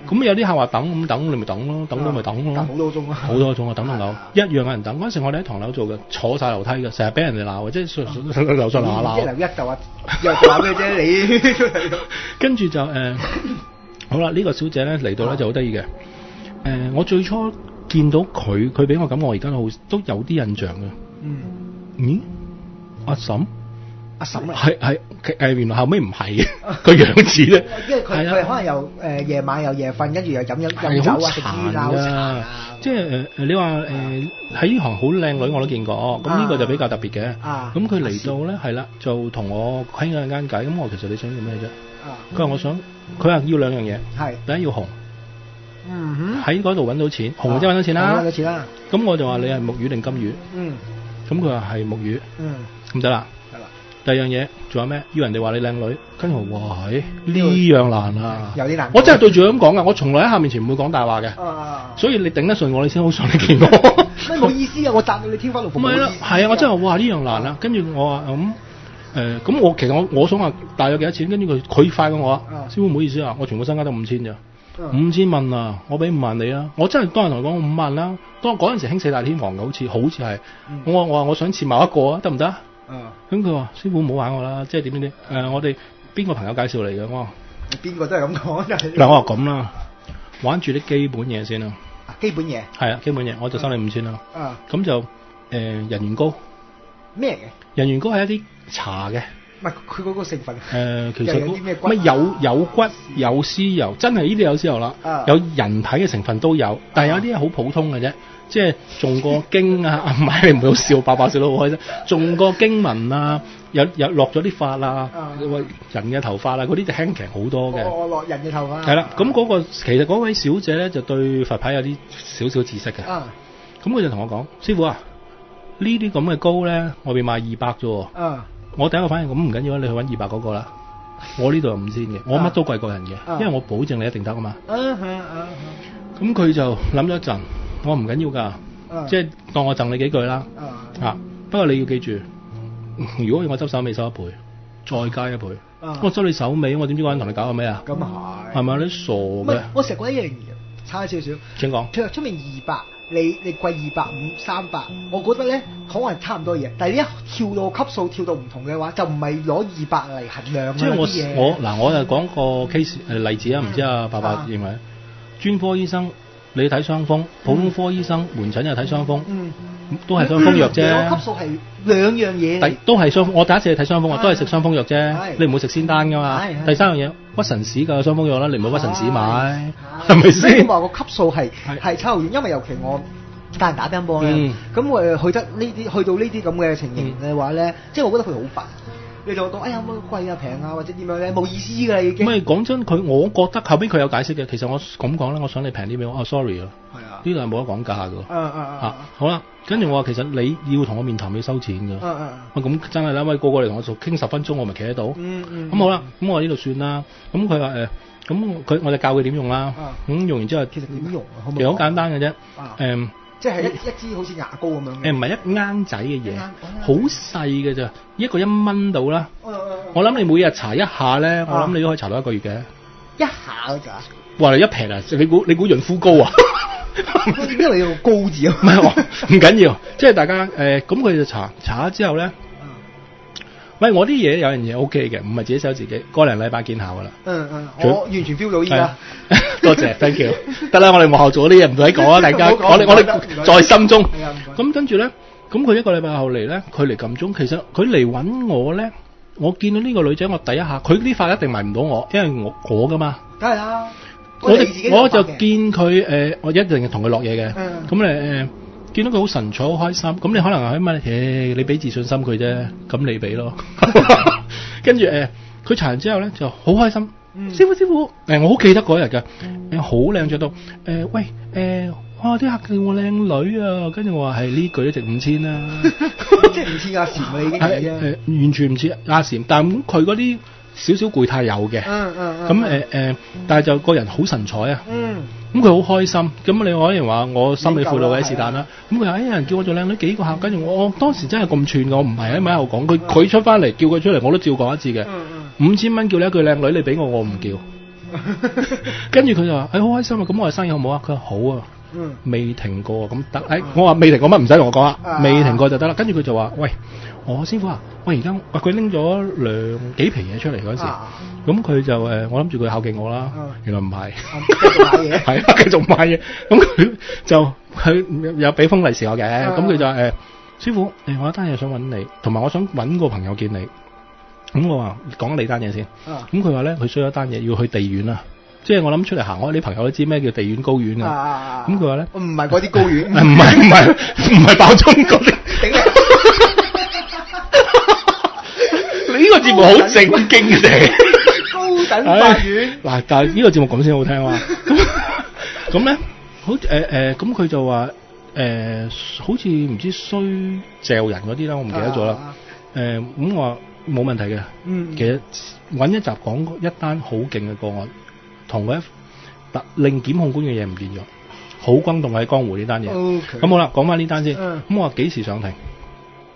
咁有啲客話等咁等，你咪等咯，等到咪等咯。好多鐘啊！好多鐘啊，等棟樓一樣有人等。嗰陣時我哋喺唐樓做嘅，坐晒樓梯嘅，成日俾人哋鬧，即係樓上樓下鬧。樓一就話又話咩啫？你跟住就好啦。呢個小姐咧嚟到咧就好得意嘅。我最初見到佢俾我感覺，我而家都有啲印象嘅。咦？阿嬸係原來後尾唔係個樣子咧，因為佢可能又夜晚又夜瞓，跟住又飲酒啊，食煙啊，好慘啊！即係你話喺呢行好靚女我都見過，咁呢個就比較特別嘅。咁佢嚟到咧係啦，就同我傾咗間偈。咁我其實你想要咩啫？佢話佢話要2樣嘢，第一要紅。喺嗰度揾到錢，紅即係揾到錢啦。揾到錢啦。咁我就話你係木魚定金魚？咁佢話係木魚。咁得啦。第二樣嘢仲有咩？要人哋話你靚女，跟住我話呢樣難啊！有啲難。我真係對住佢咁講噶，我從來喺客面前唔會講大話嘅。所以你頂得順我，你先好上嚟見我。咩冇意思啊！我讚到你天花龍鳳。唔係啦，係啊！我真係話呢樣難啦。跟住我話咁我其實我想話大約幾多錢？跟住佢快過我啊！師傅唔好意思啊，我全部身家得5000咋？5000蚊啊！我俾5萬你啊！我真係當人同佢講5萬啦。當嗰陣時興4大天王嘅，好似係。我話我想設某一個啊，得唔得？咁佢話師傅唔好玩我啦，即係點我哋邊個朋友介紹嚟嘅？我話邊個都係咁講。嗱，我話咁啦，玩住啲基本嘢先啦。基本嘢係啊，基本嘢我就收你5000啦。咁就人緣膏咩嘅？人緣膏係一啲茶嘅。唔係佢嗰個成分。其實有骨有屍油，真係呢啲有屍油啦。有人體嘅成分都有，但係有啲係好普通嘅啫。即係種個經啊，唔係你唔好笑，爆笑到好開心。種個經文啊，有落咗啲髮啊，人嘅頭髮啊，嗰啲就輕騎好多嘅。落人嘅頭髮。係啦，咁嗰個其實嗰位小姐咧就對佛牌有啲少少知識嘅。咁佢就同我講：師傅啊，呢啲咁嘅膏咧，我哋賣200啫。我第一個反應咁唔緊要啊，你去揾200嗰個啦。我呢度有5000嘅，我乜都貴過人嘅，因為我保證你一定得啊嘛。咁佢就諗咗一陣。我唔緊要㗎，即係當我贈你幾句啦。不過你要記住，如果我執手尾收1倍，再加1倍。我收你手尾，我點知嗰人同你搞緊咩啊？咁係咪你傻嘅？我成日覺得一樣嘢差少少。請講。佢話出面200，你貴250、300，我覺得咧可能係差唔多嘢。但係你一跳到級數跳到唔同嘅話，就唔係攞200嚟衡量。即係我就講個 case 例子啊，唔知啊爸爸認為專科醫生。你睇傷風，普通科醫生門診又睇傷風，都係傷風藥啫。兩級數係兩樣嘢。都係傷風，我第一次去睇傷風啊，都係食傷風藥啫。你唔會食仙丹噶嘛？第三樣嘢屈臣氏嘅傷風藥啦，你唔好屈臣氏買，係咪先？你話個級數係差好遠，因為尤其我帶人打乒乓波咧，咁去到呢啲咁嘅情形嘅話咧，即係我覺得佢好煩。你就講哎呀乜貴啊平啊或者點樣咧，冇意思㗎啦已經。唔係講真，我覺得後邊佢有解釋嘅。其實我咁講啦，我想你平啲俾我。sorry 啊，呢度係冇得講價㗎。好啦，跟住我話其實你要同我面談要收錢㗎。咁真係啦，喂個個嚟同我做傾10分鐘，我咪企喺度。咁好啦，咁我呢度算啦。咁佢話咁我就教佢點用啦。咁用完之後其實點用啊？其實好簡單嘅啫。即係一支好似牙膏咁樣。唔係一罌仔嘅嘢，好細嘅咋，一個1蚊到啦。我諗你每日搽一下咧，我諗你都可以搽到1個月嘅。一下㗎咋？哇！你一平啊！你估潤膚膏啊？因為你用膏字啊。唔係唔緊要，即係大家咁佢就搽咗之後咧。喂，我啲嘢有樣嘢 OK 嘅，唔係自己手自己，個零禮拜見效噶啦。我完全 feel 到依家。多謝 ，thank you。得啦，我哋幕後做啲嘢唔使講啊，大家，我哋在心中。咁跟住咧，咁佢一個禮拜後嚟咧，佢嚟撳鐘，其實佢嚟揾我咧，我見到呢個女仔，我第一下佢啲髮一定迷唔到我，因為我噶嘛。梗係啦。我就見佢我一定同佢落嘢嘅。咁見到佢好神采，好開心。咁你可能係問你俾自信心佢啫，咁你俾咯。跟住佢搽完之後咧就好開心。師傅，我好記得嗰日㗎，好靚着到，喂，哇啲客叫我靚女啊，跟住我話係呢句都值5000啦，即係唔似阿禪你已經係完全唔似阿禪，但係佢嗰啲少少攰態有嘅，咁但係就個人好神采啊，咁佢好開心，咁你可能話我心理輔導嘅是但啦，咁佢話有人叫我做靚女幾個客，跟住我當時真係咁串㗎，我唔係喺咪喺度講，佢出翻嚟叫佢出嚟，我都照講一次嘅，5000蚊叫你一句靚女，你俾我唔叫，跟住佢就話好開心啊，咁我哋生意好唔好啊？佢話好啊。未停過咁得，我話未停過乜唔使同我講啊，未停過就得啦。跟住佢就話：喂，我師傅啊，我而家佢拎咗幾皮嘢出嚟嗰時，咁佢就我諗住佢考勁我啦，原來唔係，係繼續買嘢。咁佢就佢有俾封利是我嘅，咁佢就師傅，我有單嘢想揾你，同埋我想揾個朋友見你。咁我話講你單嘢先，咁佢話咧佢需要一單嘢要去地院啊。即係我諗出嚟行，我啲朋友都知咩叫地院高院㗎。咁佢話咧，唔係嗰啲高院，唔係爆中嗰啲。你呢個節目好正經嘅，高等法院。嗱，但係呢個節目咁先好聽啊。咁咧，好咁佢就話好似唔知衰嚼人嗰啲啦，我唔記得咗啦。咁我話冇問題嘅。其實揾一集講一單好勁嘅個案。同佢令檢控官嘅嘢唔見咗，好轟動喺江湖呢單嘢。咁好啦，講翻呢單先。咁我話幾時上庭？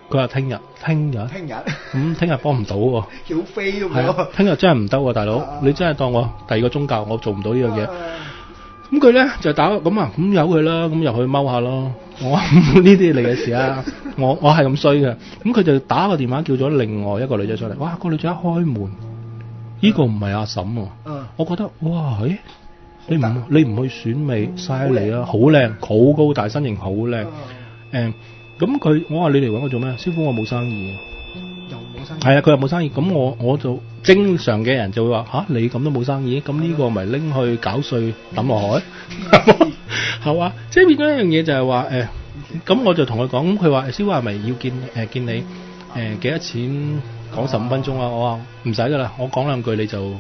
佢話聽日。咁聽日幫唔到喎。曉飛咁樣。聽日真係唔得喎，大佬，你真係當我第二個宗教，我做唔到呢樣嘢。咁佢咧就打咁啊，咁由佢啦，咁入去踎下咯。我話呢啲你嘅事啊，我係咁衰嘅。咁佢就打個電話叫咗另外一個女仔上嚟。哇，個女仔一開門。呢個唔係阿嬸喎，我覺得哇，你唔去選美嘥你啦，好靚，好高大身形，好靚。咁我話你嚟揾我做咩？師傅我冇生意，又冇生意。係啊，佢又冇生意。咁我就正常嘅人就會話你咁都冇生意，咁呢個咪拎去搞稅抌落海，係嘛？即係變咗一樣嘢就係話咁我就同佢講，咁佢話師傅係咪要見你幾多錢？講15分鐘啊！我話唔使噶啦，我講兩句你就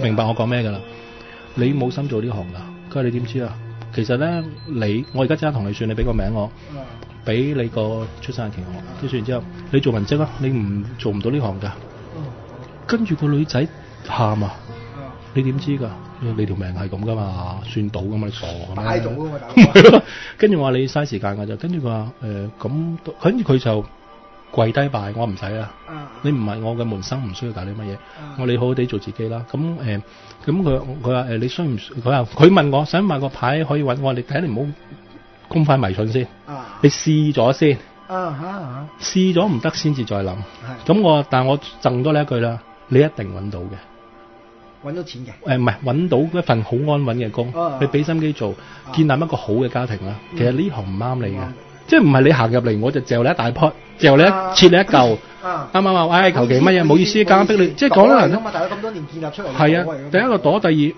明白我講咩噶啦。你冇心做呢行噶，佢話你點知啊？其實咧，我而家即刻同你算，你俾個名我，俾你個出生日期我，跟住然之後你做文職啦，你做唔到呢行噶。跟住個女仔喊啊！你點知噶？你條命係咁噶嘛？算到噶嘛？你傻噶咩？擺到噶嘛？大佬。跟住我話你嘥時間噶咋？跟住佢話咁，跟住佢就。跪低拜，我唔使啊！你唔係我嘅門生，唔需要搞啲乜嘢。我你好好地做自己啦。咁佢話你需唔？佢問我想買個牌可以揾我。你睇你唔好公開迷信先。你試咗先。試咗唔得先至再諗。咁但係我贈多你一句啦，你一定揾到嘅。揾到錢嘅？唔係揾到一份好安穩嘅工，你俾心機做，建立一個好嘅家庭啦。其實呢行唔啱你嘅。即係唔係你行入嚟我就嚼你一大樖，嚼你切你一嚿，啱啱啊？唉，求其乜嘢，唔好意思，夾硬逼你，即係講得人大佬咁多年建立出嚟。係啊，第一個躲，第二，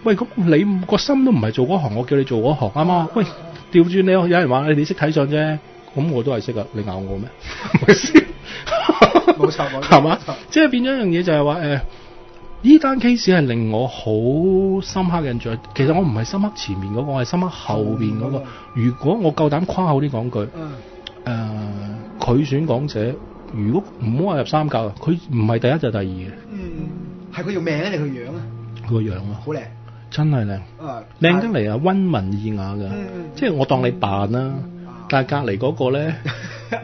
喂，咁你個心都唔係做嗰行，我叫你做嗰行，啱啱？喂，調轉你，有人話你識睇相啫，咁我都係識噶，你咬我咩？冇錯，係嘛？即係變咗一樣嘢就係話呢單 case 係令我好深刻嘅印象。其實我唔係深刻前面嗰個，我係深刻後邊嗰個。如果我夠膽誇口啲講句，佢選港姐，如果唔好話入三甲，佢唔係第一就第二嘅。係佢條命咧定佢樣啊？佢個樣啊，好靚，真係靚，靚得嚟啊，溫文爾雅㗎。即係我當你扮啦，但係隔離嗰個咧，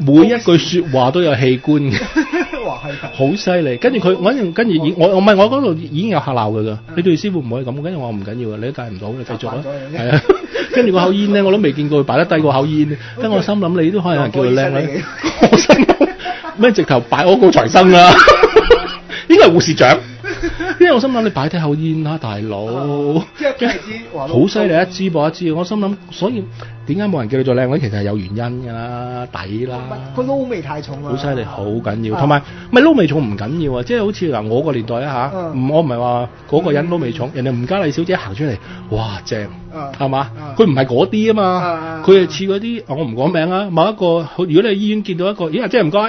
每一句説話都有器官嘅。好犀利，跟住佢，我唔係我嗰度已經有客鬧佢噶，你對師傅唔可以咁，跟住我話唔緊要嘅，你都帶唔到，你繼續啦，係啊，跟住個口煙咧，我都未見過佢擺得低個口煙，跟住我心諗你都可能有人叫佢靚女，我心諗咩直頭擺我高材生啦，應該係護士長，因為我心諗你擺低口煙啦，大佬，好犀利，一支播一支，我心諗，所以點解冇人叫你做靚女？其實係有原因㗎啦，抵啦。個撈味太重啦。好犀利，好緊要。同埋咪撈味重唔緊要啊，即係好似嗱我個年代啊嚇，我唔係話嗰個人撈味重，人哋吳嘉麗小姐行出嚟，哇正，係嘛？佢唔係嗰啲啊嘛，佢係似嗰啲，我唔講名啊，某一個，如果你喺醫院見到一個，咦阿姐唔該，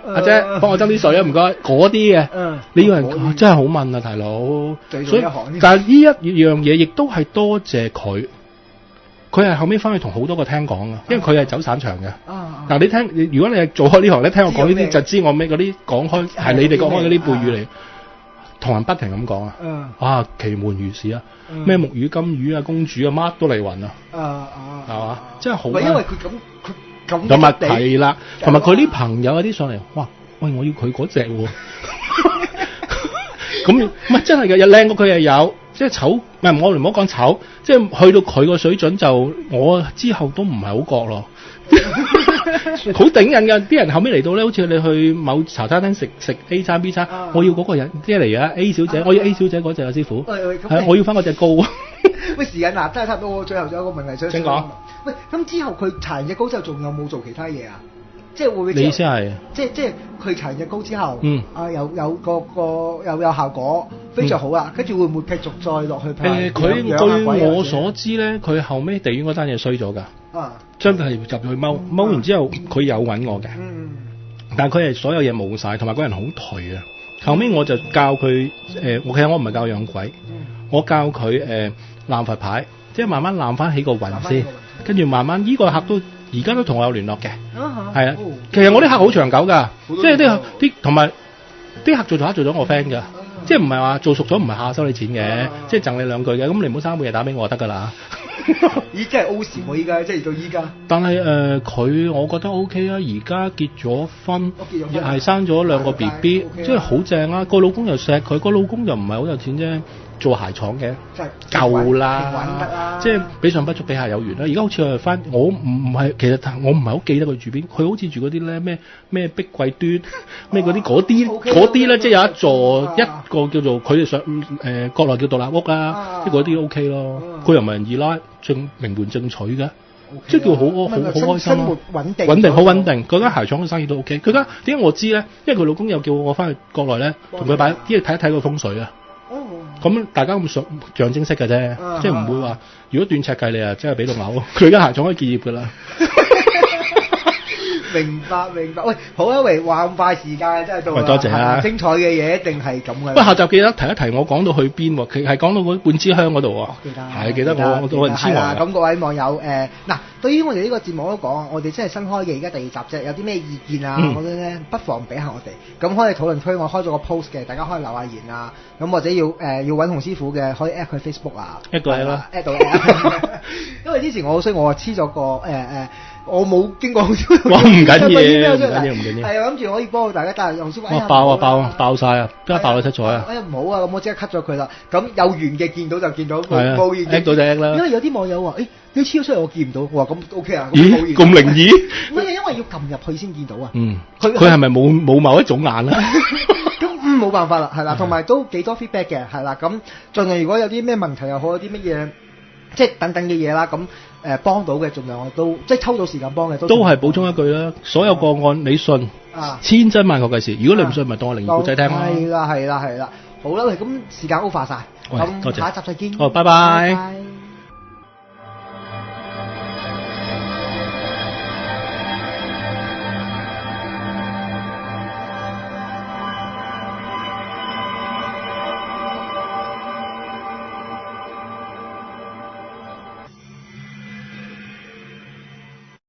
阿姐幫我斟啲水啊，唔該，嗰啲嘅，你要人真係好問啊，大佬。所以，但係呢一樣嘢亦都係多謝佢。佢係後尾翻去同好多個廳講啊，因為佢係走散場嘅。嗱你聽，如果你係做開呢行，你聽我講呢啲就知我咩嗰啲講開係你哋講開嗰啲背語嚟，同人不停咁講啊。啊奇門如是啊，咩木魚金魚啊公主啊乜都嚟暈啊。係嘛？真係好。因為佢咁咁啊係啦，同埋佢啲朋友有啲上嚟，哇喂我要佢嗰隻喎。咁唔係真係嘅，又靚過佢又有。即係醜，唔係我哋唔好講醜，即係去到佢個水準就，我之後都唔係好覺咯，好頂人㗎。啲人後尾嚟到咧，好似你去某茶餐廳食 A 餐 B 餐，我要嗰個人即係嚟啊 A 小姐，我要 A 小姐嗰隻啊師傅，係我要翻嗰隻膏。喂，時間嗱真係差唔多，最後仲有一個問題想請講。喂，咁之後佢搽完隻膏之後，仲有冇做其他嘢啊？即係會唔會？你意思係？即係佢搽完隻膏之後，有個有效果，非常好啦。跟住會唔會繼續再落去拍？佢據我所知咧，佢後尾地院嗰單嘢衰咗㗎。真係入去踎完之後，佢有揾我嘅。但係佢係所有嘢冇晒，同埋個人好頹啊。後尾我就教佢其實我唔係教養鬼，我教佢攬佛牌，即係慢慢攬翻起個運先，跟住慢慢呢個客都。而家都同我有聯絡嘅，係啊，其實我啲客好長久㗎，即係啲同埋啲客做咗我 friend 㗎，即係唔係話做熟咗唔係下收你錢嘅，即係贈你兩句嘅，咁你唔好三每日打俾我就得㗎啦。咦，真係 O 時喎！依家即係到依家。但係佢我覺得 OK 啊，而家結咗婚，亦係生咗兩個 BB，即係好正啊！個老公又錫佢，個老公又唔係好有錢啫。做鞋廠嘅夠啦，即係比上不足，比下有餘啦。而家好似係翻，我唔係，其實我唔係好記得佢住邊。佢好似住嗰啲咧咩碧桂端，咩嗰啲咧，即係有一座一個叫做佢哋上國內叫獨立屋啦，即係嗰啲 OK 咯。佢又唔係人二奶，名門正娶嘅，即係叫好開心。生活穩定，好穩定。嗰間鞋廠嘅生意都 OK。佢家點解我知咧？因為佢老公又叫我翻去國內咧，同佢擺，因為睇一睇個風水啊。咁大家咁象徵式嘅啫，即係唔會話如果斷尺計你啊，真係俾到嘔。佢而家鞋廠可以結業㗎啦。明白。喂，好啊，喂，話咁快時間真係到啦。多謝啊！精彩嘅嘢一定係咁嘅。不過下集記得提一提我講到去邊喎，佢係講到嗰半支香嗰度喎。記得。係記得我人黐我。咁各位網友嗱，對於我哋呢個節目都講，我哋真係新開嘅，而家第二集啫，有啲咩意見啊？我哋咧不妨俾下我哋。咁可以討論區，我開咗個 post 嘅，大家可以留下言啊。咁或者要揾洪師傅嘅，可以 at 佢 Facebook 啊。at 到啦。at 到。因為之前我好衰，我黐咗個我冇經過洪師傅。哇，唔緊要。係啊，諗住可以幫到大家，但係洪師傅。哇！爆晒啊！而家爆到七彩啊！唔好啊，咁我即刻 cut 咗佢啦。咁有緣嘅見到就見到，冇緣 at 到就 at 啦。因為有啲網友話，你黐咗出嚟，我見唔到。我話咁 OK 啊。咦？咁靈異？唔係，因為要撳入去先見到啊。佢係咪冇某一種眼咧？咁冇辦法啦，係啦，同埋都幾多 feedback 嘅，係啦。咁盡量如果有啲咩問題又好，有啲乜嘢即係等等嘅嘢啦，咁幫到嘅盡量我都即係抽到時間幫嘅都係補充一句啦。所有個案你信千真萬確嘅事，如果你唔信咪當我靈異故仔聽啦。係啦。好啦，喂，咁時間 over 晒，咁下一集再見。好，拜拜。